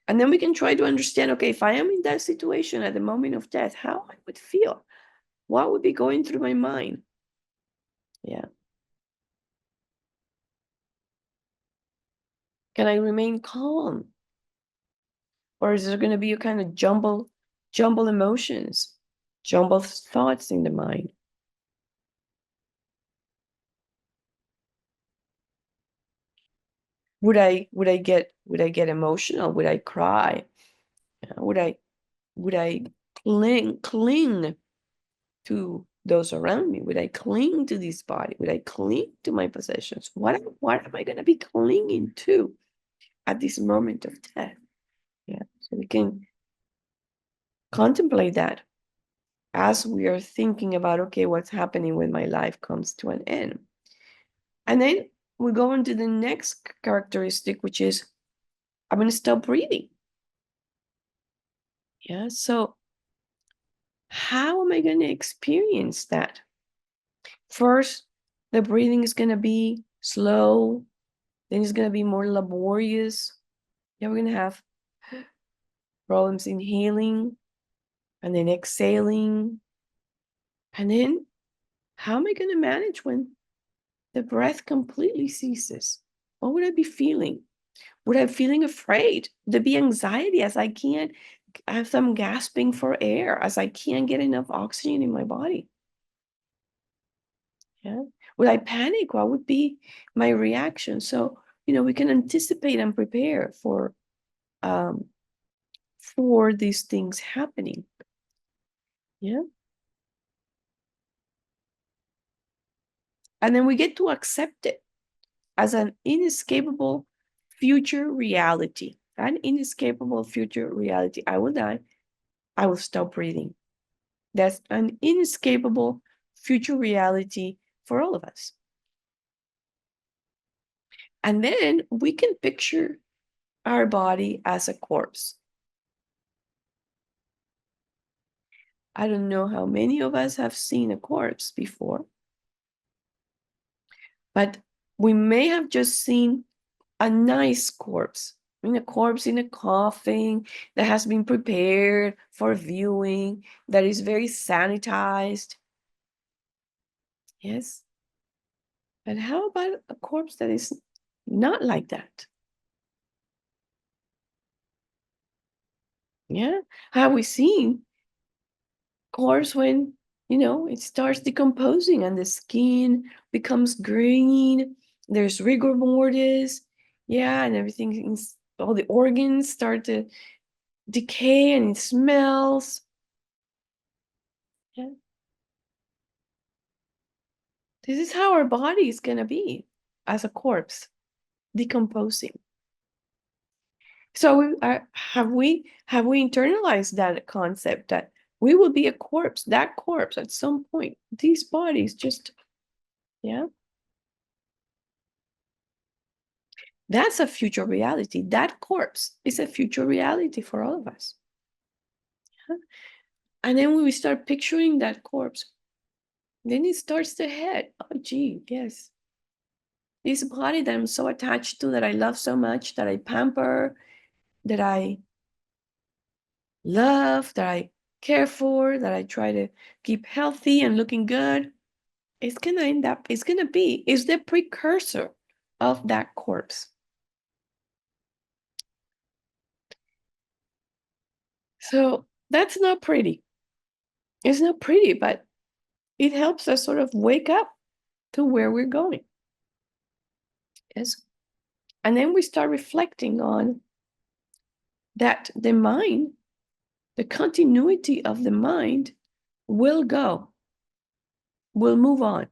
And then we can try to understand, okay, if I am in that situation at the moment of death, how I would feel, what would be going through my mind? Yeah. Can I remain calm? Or is there going to be a kind of jumble emotions? jumbled thoughts in the mind. Would I get emotional? Would I cry? Would I cling to those around me? Would I cling to this body? Would I cling to my possessions? What am I going to be clinging to at this moment of death? Yeah, so we can contemplate that as we are thinking about, okay, what's happening when my life comes to an end? And then we go into the next characteristic, which is I'm going to stop breathing. Yeah, so how am I going to experience that? First, the breathing is going to be slow, then it's going to be more laborious. Yeah, we're going to have problems inhaling and then exhaling. And then how am I going to manage when the breath completely ceases? What would I be feeling? Would I be feeling afraid? Would there be anxiety as I can't, as I'm gasping for air, as I can't get enough oxygen in my body? Yeah. Would I panic? What would be my reaction? So, we can anticipate and prepare um, for these things happening. Yeah. And then we get to accept it as an inescapable future reality. An inescapable future reality. I will die. I will stop breathing. That's an inescapable future reality for all of us. And then we can picture our body as a corpse. I don't know how many of us have seen a corpse before, but we may have just seen a nice corpse. I mean, a corpse in a coffin that has been prepared for viewing, that is very sanitized. Yes. But how about a corpse that is not like that? Yeah. Have we seen corpse when, it starts decomposing and the skin becomes green, there's rigor mortis, yeah, and everything, all the organs start to decay and it smells. Yeah. This is how our body is going to be as a corpse, decomposing. So have we internalized that concept that we will be a corpse, that corpse at some point? These bodies just, yeah. That's a future reality. That corpse is a future reality for all of us. Yeah. And then when we start picturing that corpse, then it starts to hit. Oh, gee, yes. This body that I'm so attached to, that I love so much, that I pamper, that I love, that I care for, that I try to keep healthy and looking good, it's going to end up, is the precursor of that corpse. So that's not pretty. It's not pretty, but it helps us sort of wake up to where we're going. Yes. And then we start reflecting on that the mind, the continuity of the mind will move on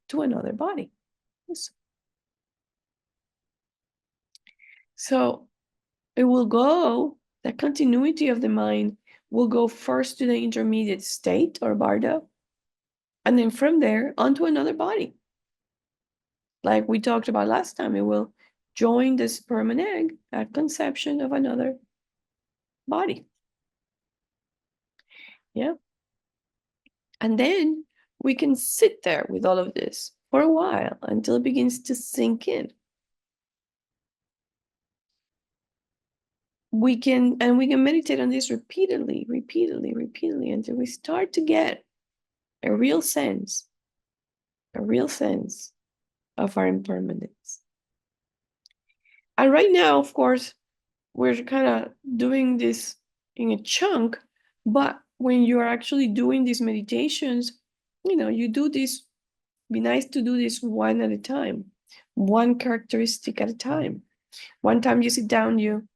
to another body. Yes. So it will go, the continuity of the mind will go first to the intermediate state or bardo, and then from there onto another body. Like we talked about last time, it will join the sperm and egg at conception of another body. Yeah. And then we can sit there with all of this for a while until it begins to sink in. We can meditate on this repeatedly until we start to get a real sense of our impermanence. And right now, of course, we're kind of doing this in a chunk, but when you are actually doing these meditations, you do this, be nice to do this one at a time, one characteristic at a time. One time you sit down, you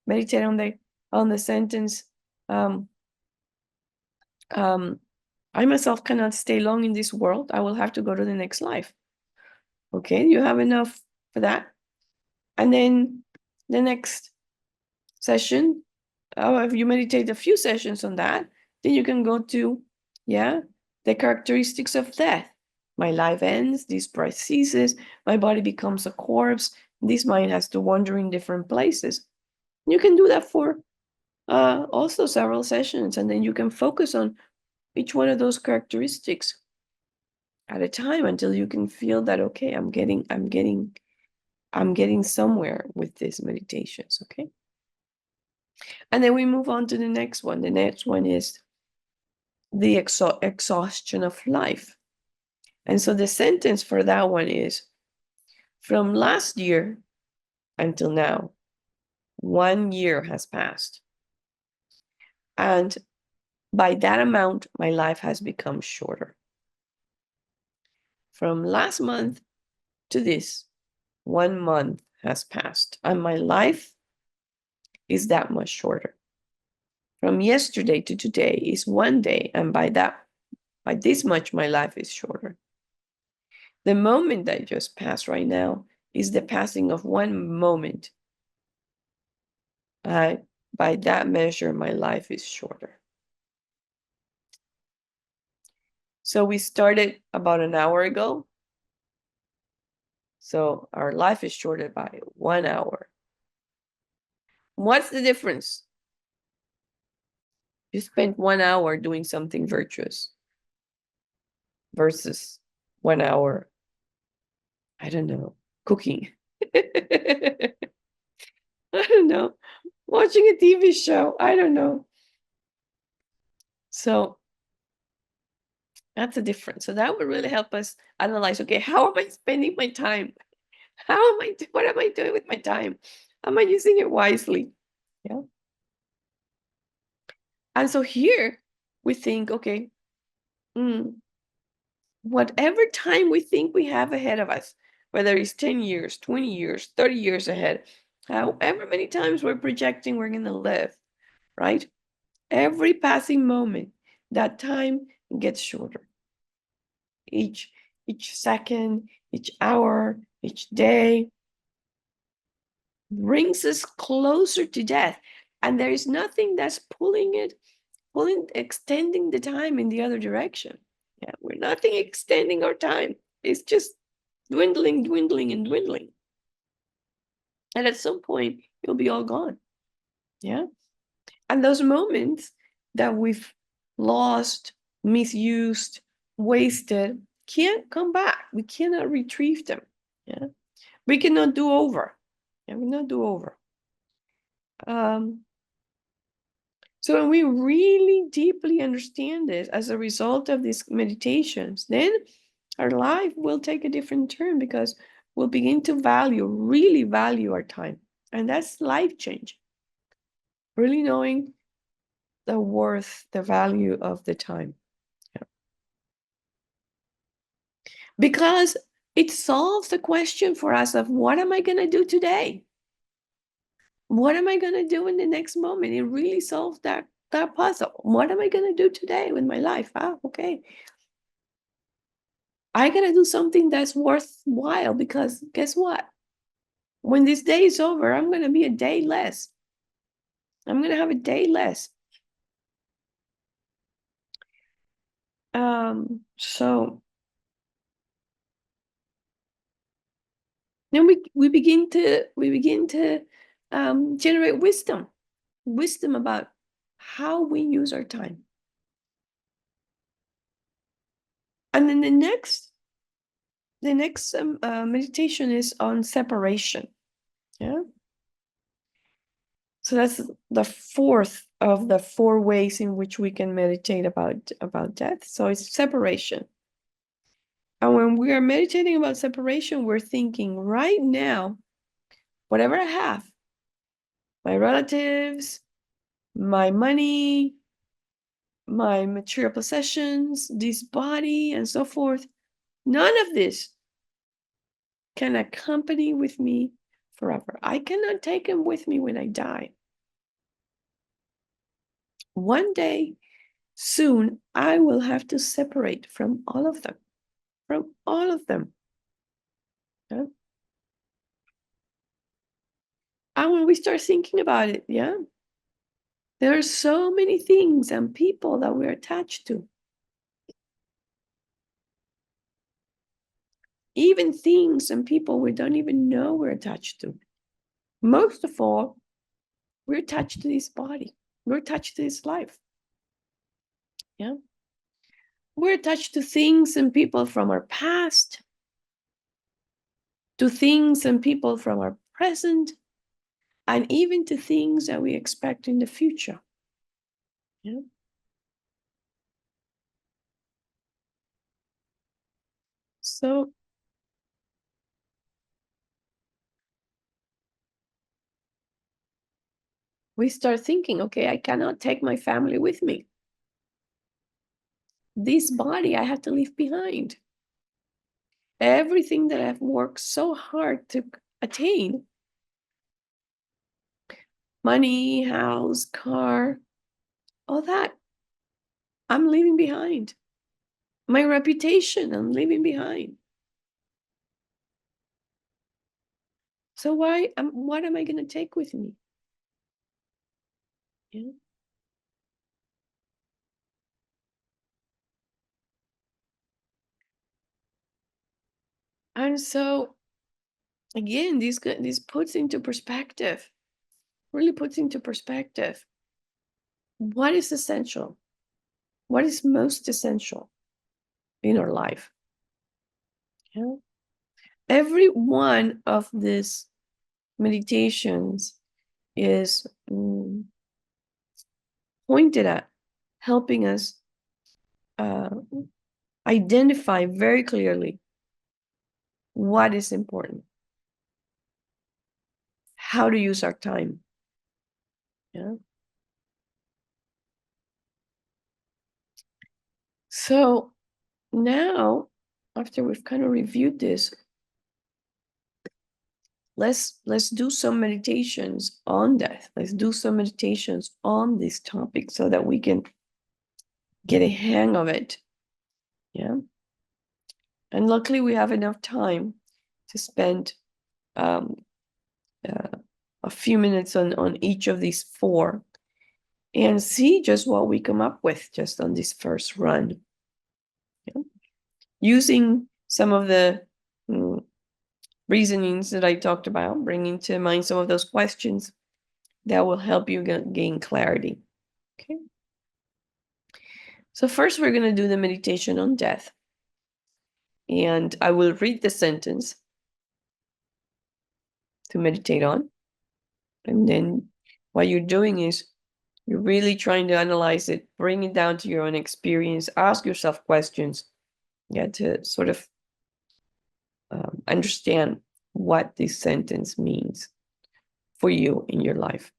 meditate on the sentence, um, I myself cannot stay long in this world. I will have to go to the next life. Okay, you have enough for that. And then the next session, if you meditate a few sessions on that, then you can go to, the characteristics of death. My life ends, this breath ceases, my body becomes a corpse, this mind has to wander in different places. You can do that for also several sessions, and then you can focus on each one of those characteristics at a time until you can feel that, okay, I'm getting somewhere with these meditations. Okay. And then we move on to the next one. The next one is the exhaustion of life. And so the sentence for that one is, from last year until now, 1 year has passed. And by that amount, my life has become shorter. From last month to this, 1 month has passed, and my life is that much shorter. From yesterday to today is 1 day, and by this much, my life is shorter. The moment that just passed right now is the passing of 1 moment. By that measure, my life is shorter. So we started about an hour ago. So our life is shorted by 1 hour. What's the difference? You spent 1 hour doing something virtuous versus 1 hour, I don't know, cooking. I don't know, watching a TV show. I don't know. So that's a difference. So that would really help us analyze, okay, how am I spending my time? What am I doing with my time? Am I using it wisely? Yeah. And so here we think, okay, whatever time we think we have ahead of us, whether it's 10 years, 20 years, 30 years ahead, however many times we're projecting we're going to live, right? Every passing moment, that time gets shorter. Each second, each hour, each day brings us closer to death. And there is nothing that's extending the time in the other direction. Yeah, we're nothing extending our time. It's just dwindling, and dwindling. And at some point, it'll be all gone. Yeah. And those moments that we've lost, misused, wasted, can't come back. We cannot retrieve them. Yeah. We cannot do over. Yeah, we cannot do over. So when we really deeply understand this as a result of these meditations, then our life will take a different turn, because we'll begin to really value our time. And that's life change. Really knowing the worth, the value of the time. Yeah. Because it solves the question for us of, what am I going to do today? What am I going to do in the next moment? It really solves that puzzle. What am I going to do today with my life? Okay. I got to do something that's worthwhile, because guess what? When this day is over, I'm going to be a day less. I'm going to have a day less. So then we begin to generate wisdom about how we use our time. And then the next meditation is on separation. Yeah. So that's the fourth of the 4 ways in which we can meditate about death. So it's separation. And when we are meditating about separation, we're thinking, right now, whatever I have, my relatives, my money, my material possessions, this body, and so forth. None of this can accompany with me forever. I cannot take them with me when I die. One day, soon, I will have to separate from all of them. From all of them. Yeah? And when we start thinking about it, yeah, there are so many things and people that we're attached to. Even things and people we don't even know we're attached to. Most of all, we're attached to this body. We're attached to this life. Yeah. We're attached to things and people from our past, to things and people from our present, and even to things that we expect in the future. Yeah. So we start thinking, okay, I cannot take my family with me. This body I have to leave behind. Everything that I've worked so hard to attain, money, house, car, all that, I'm leaving behind. My reputation, I'm leaving behind. So what am I going to take with me? Yeah. And so again, this puts into perspective, really puts into perspective what is essential, what is most essential in our life. Yeah. Every one of these meditations is pointed at helping us uh, identify very clearly what is important, how to use our time. Yeah. So now, after we've kind of reviewed this, let's do some meditations on death. Let's do some meditations on this topic so that we can get a hang of it. Yeah. And luckily we have enough time to spend um, uh, a few minutes on each of these four and see just what we come up with just on this first run. Yeah. Using some of the reasonings that I talked about, bringing to mind some of those questions that will help you gain clarity. Okay. So first we're going to do the meditation on death. And I will read the sentence to meditate on. And then what you're doing is you're really trying to analyze it, bring it down to your own experience, ask yourself questions, yeah, to sort of understand what this sentence means for you in your life.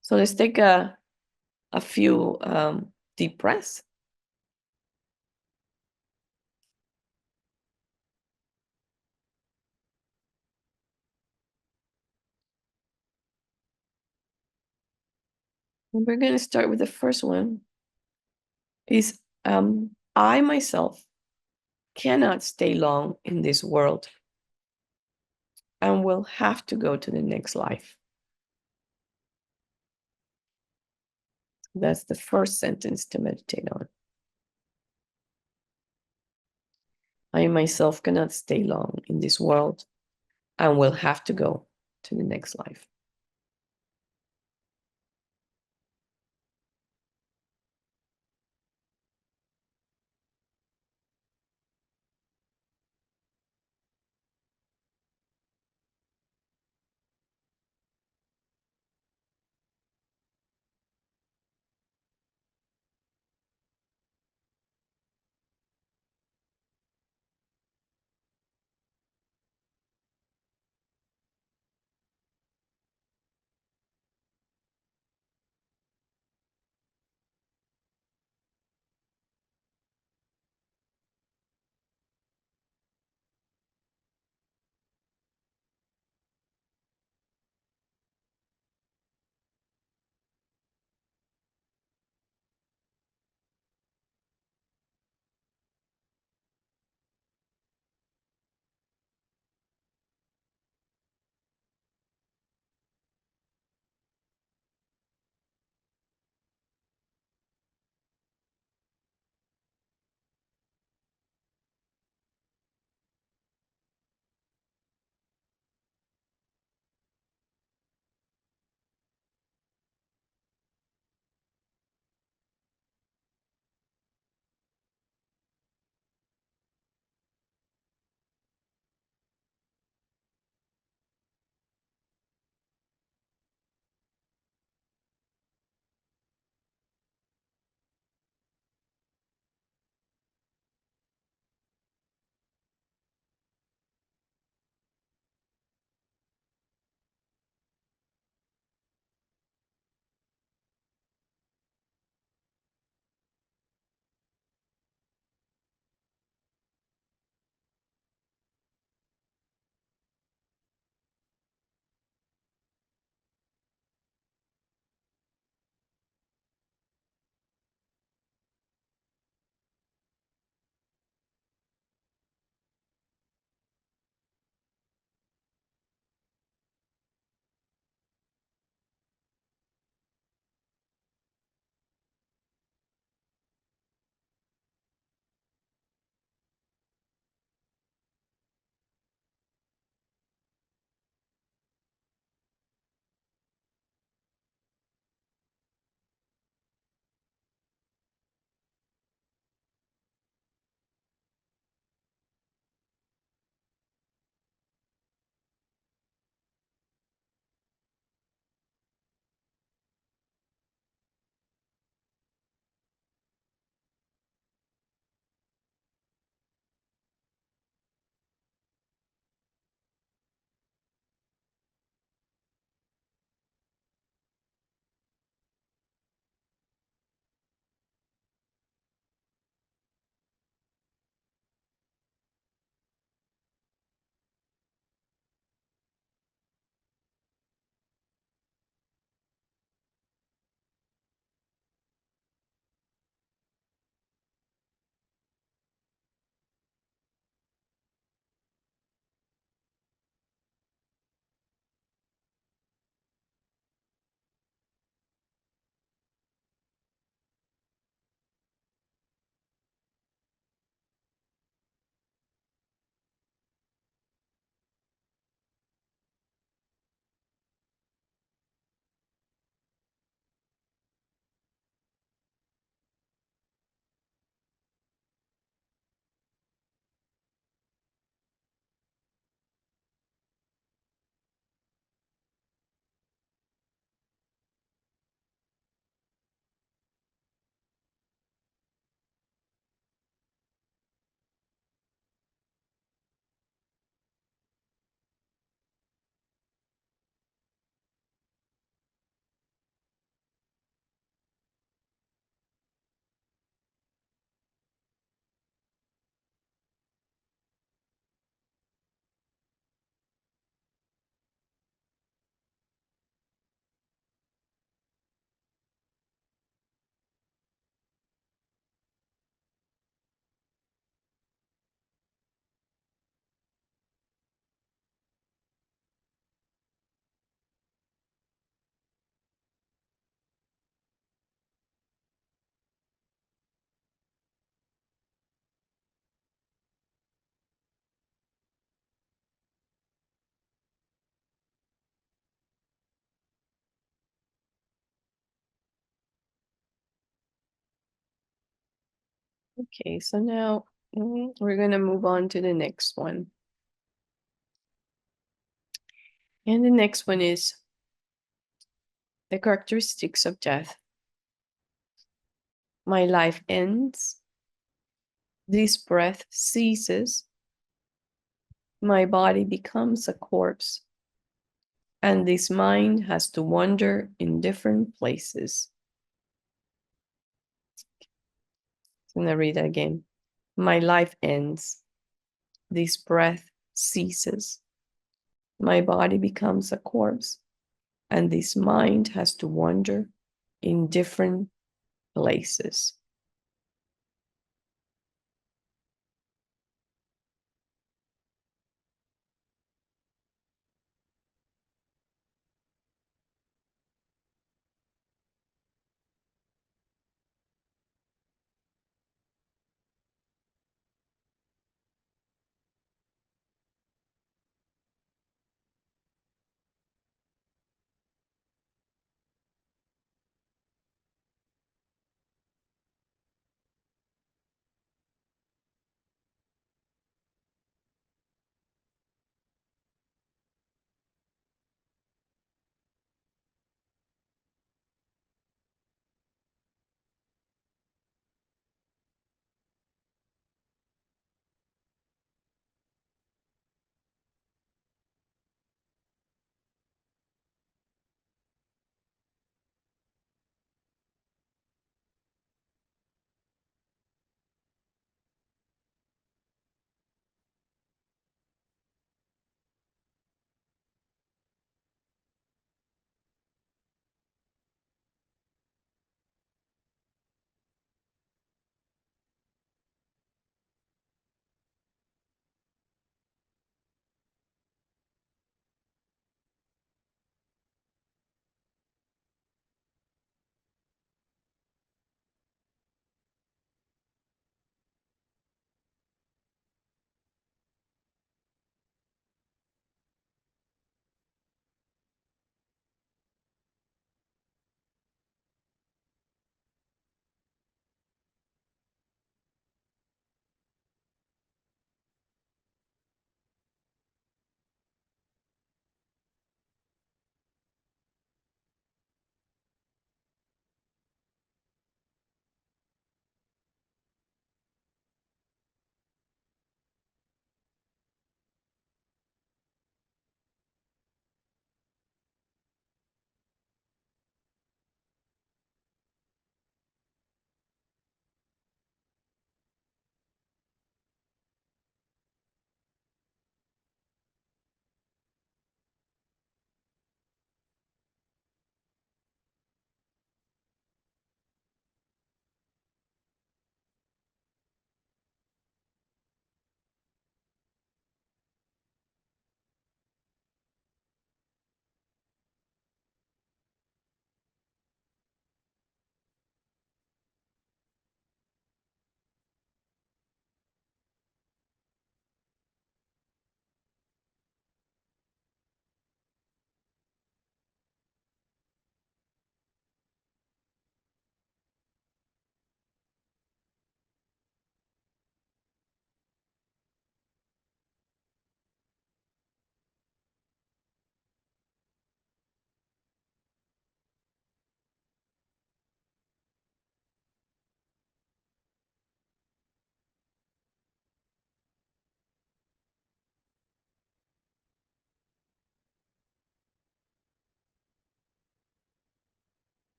So let's take a few deep breaths. And we're going to start with the first one. Is I myself cannot stay long in this world and will have to go to the next life. That's the first sentence to meditate on. I myself cannot stay long in this world and will have to go to the next life. Okay, so now we're going to move on to the next one. And the next one is the characteristics of death. My life ends. This breath ceases. My body becomes a corpse. And this mind has to wander in different places. I'm going to read that again. My life ends. This breath ceases. My body becomes a corpse. And this mind has to wander in different places.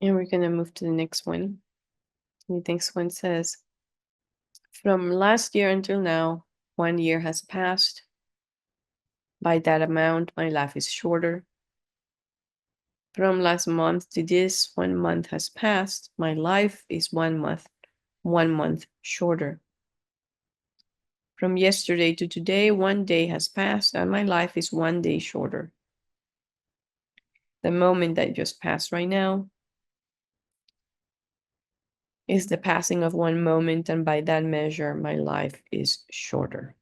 And we're going to move to the next one. The next one says, from last year until now, 1 year has passed. By that amount, my life is shorter. From last month to this, 1 month has passed. My life is 1 month shorter. From yesterday to today, 1 day has passed, and my life is 1 day shorter. The moment that just passed right now is the passing of 1 moment, and by that measure, my life is shorter.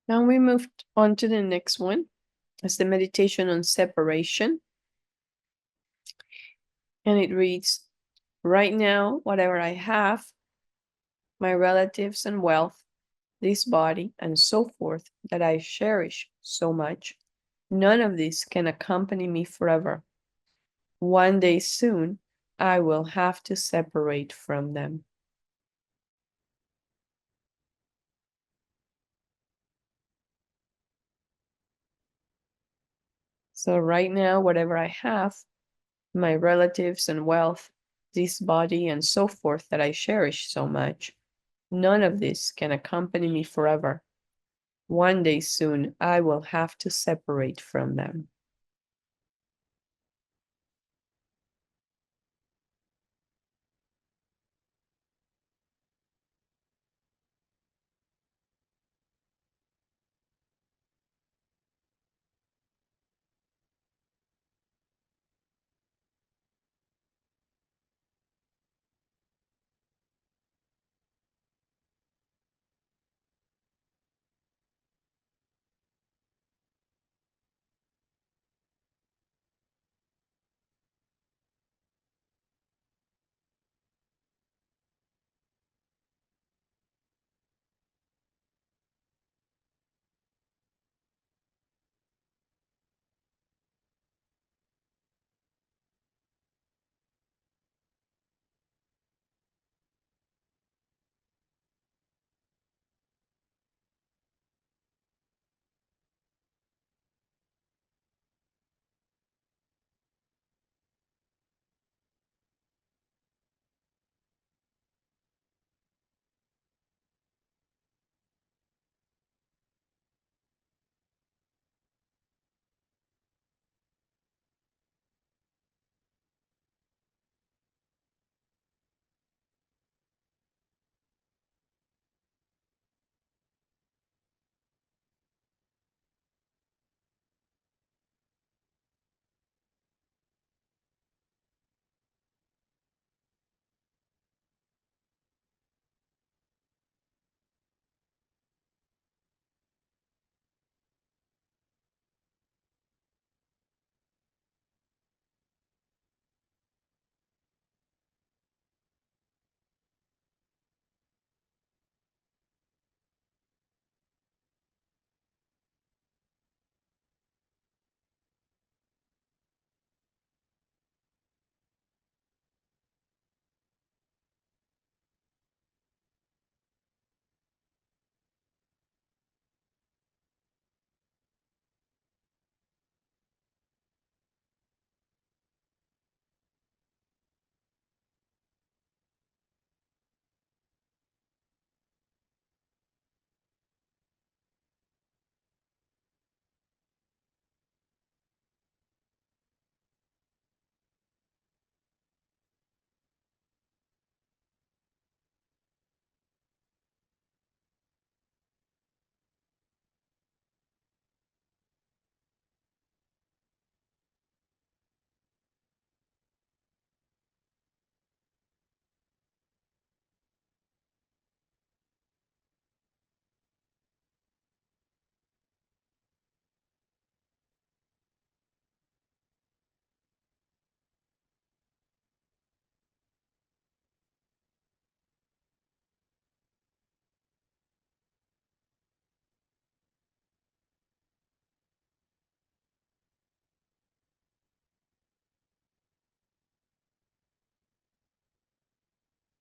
Now we moved on to the next one. It's the meditation on separation. And it reads, right now, whatever I have, my relatives and wealth, this body, and so forth, that I cherish so much, none of this can accompany me forever. One day soon, I will have to separate from them. So right now, whatever I have, my relatives and wealth, this body, and so forth, that I cherish so much, none of this can accompany me forever. One day soon, I will have to separate from them.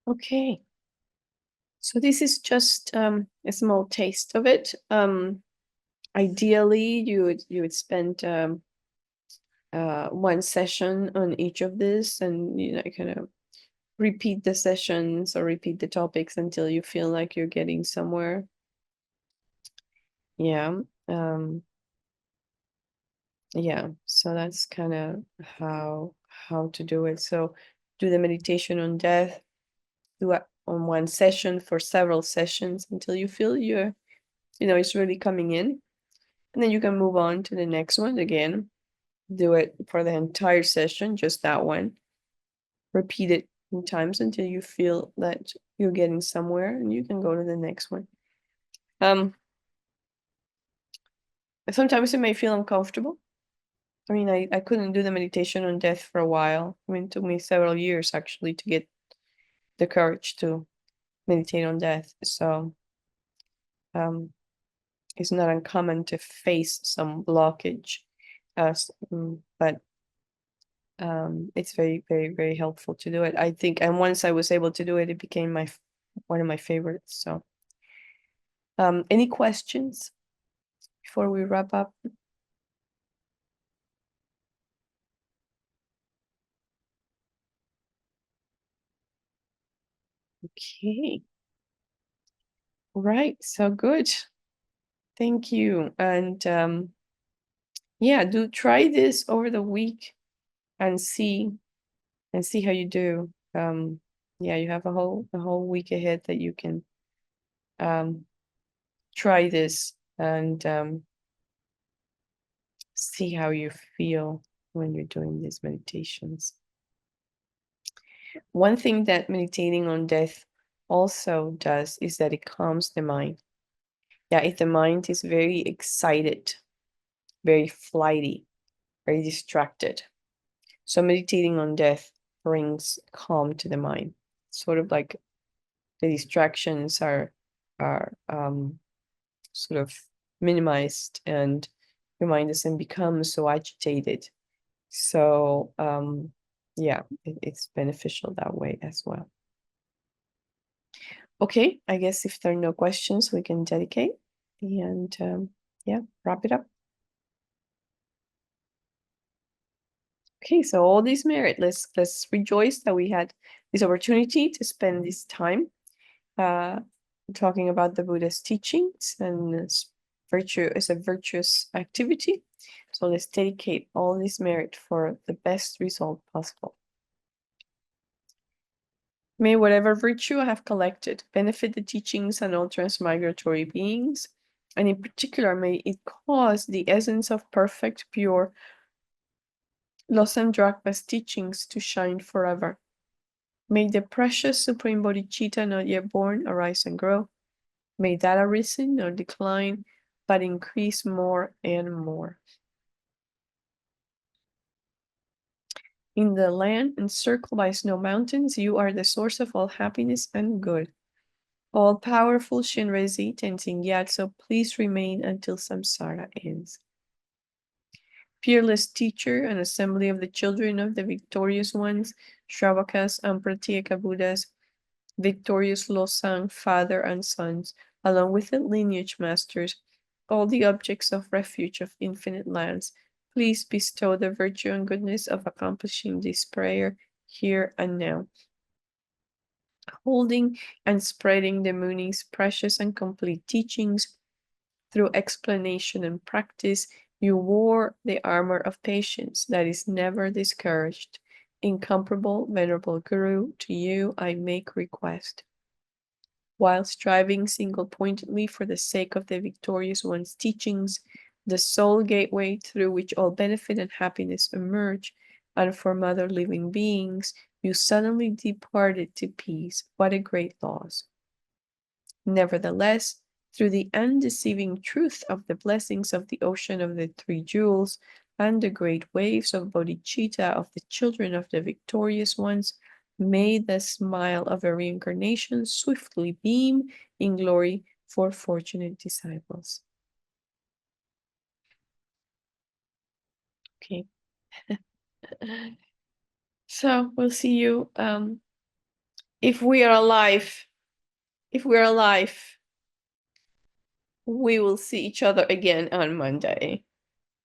Okay, so this is just a small taste of it. Ideally, you would spend one session on each of this, and kind of repeat the sessions or repeat the topics until you feel like you're getting somewhere. Yeah. Yeah, so that's kind of how to do it. So do the meditation on death, do it on one session for several sessions until you feel it's really coming in. And then you can move on to the next one again. Do it for the entire session, just that one. Repeat it times until you feel that you're getting somewhere, and you can go to the next one. Um, Sometimes it may feel uncomfortable. I mean, I couldn't do the meditation on death for a while. I mean, it took me several years actually to get the courage to meditate on death. So it's not uncommon to face some blockage, but it's very, very, very helpful to do it, I think. And once I was able to do it, it became one of my favorites. So, any questions before we wrap up? Okay. Right. So good. Thank you. And yeah, do try this over the week and see how you do. Yeah, you have a whole week ahead that you can try this and see how you feel when you're doing these meditations. One thing that meditating on death also does is that it calms the mind. Yeah, if the mind is very excited, very flighty, very distracted. So meditating on death brings calm to the mind. Sort of like the distractions are sort of minimized and your mind doesn't become so agitated. So yeah, it's beneficial that way as well. Okay, I guess if there are no questions, we can dedicate and yeah, wrap it up. Okay, so all this merit, let's rejoice that we had this opportunity to spend this time talking about the Buddha's teachings, and virtue is a virtuous activity. So let's dedicate all this merit for the best result possible. May whatever virtue I have collected benefit the teachings and all transmigratory beings, and in particular may it cause the essence of perfect, pure Losam Drakma's teachings to shine forever. May the precious Supreme Bodhicitta not yet born arise and grow. May that arisen not decline, but increase more and more. In the land encircled by snow mountains, you are the source of all happiness and good. All-powerful Shinrezi Tenzin Gyatso, please remain until samsara ends. Peerless teacher and assembly of the children of the victorious ones, Shravakas and Pratyeka Buddhas, victorious Losang, father and sons, along with the lineage masters, all the objects of refuge of infinite lands, please bestow the virtue and goodness of accomplishing this prayer here and now. Holding and spreading the Muni's precious and complete teachings through explanation and practice, you wore the armor of patience that is never discouraged. Incomparable, venerable Guru, to you I make request. While striving single-pointedly for the sake of the victorious one's teachings, the sole gateway through which all benefit and happiness emerge, and for other living beings, you suddenly departed to peace. What a great loss! Nevertheless, through the undeceiving truth of the blessings of the ocean of the three jewels and the great waves of bodhicitta of the children of the victorious ones, may the smile of a reincarnation swiftly beam in glory for fortunate disciples. Okay. So we'll see you if we are alive. If we're alive, we will see each other again on Monday.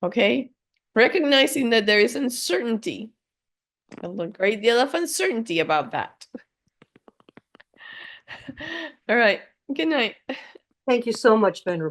Okay? Recognizing that there is uncertainty, a great deal of uncertainty about that. All right. Good night. Thank you so much, Venerable.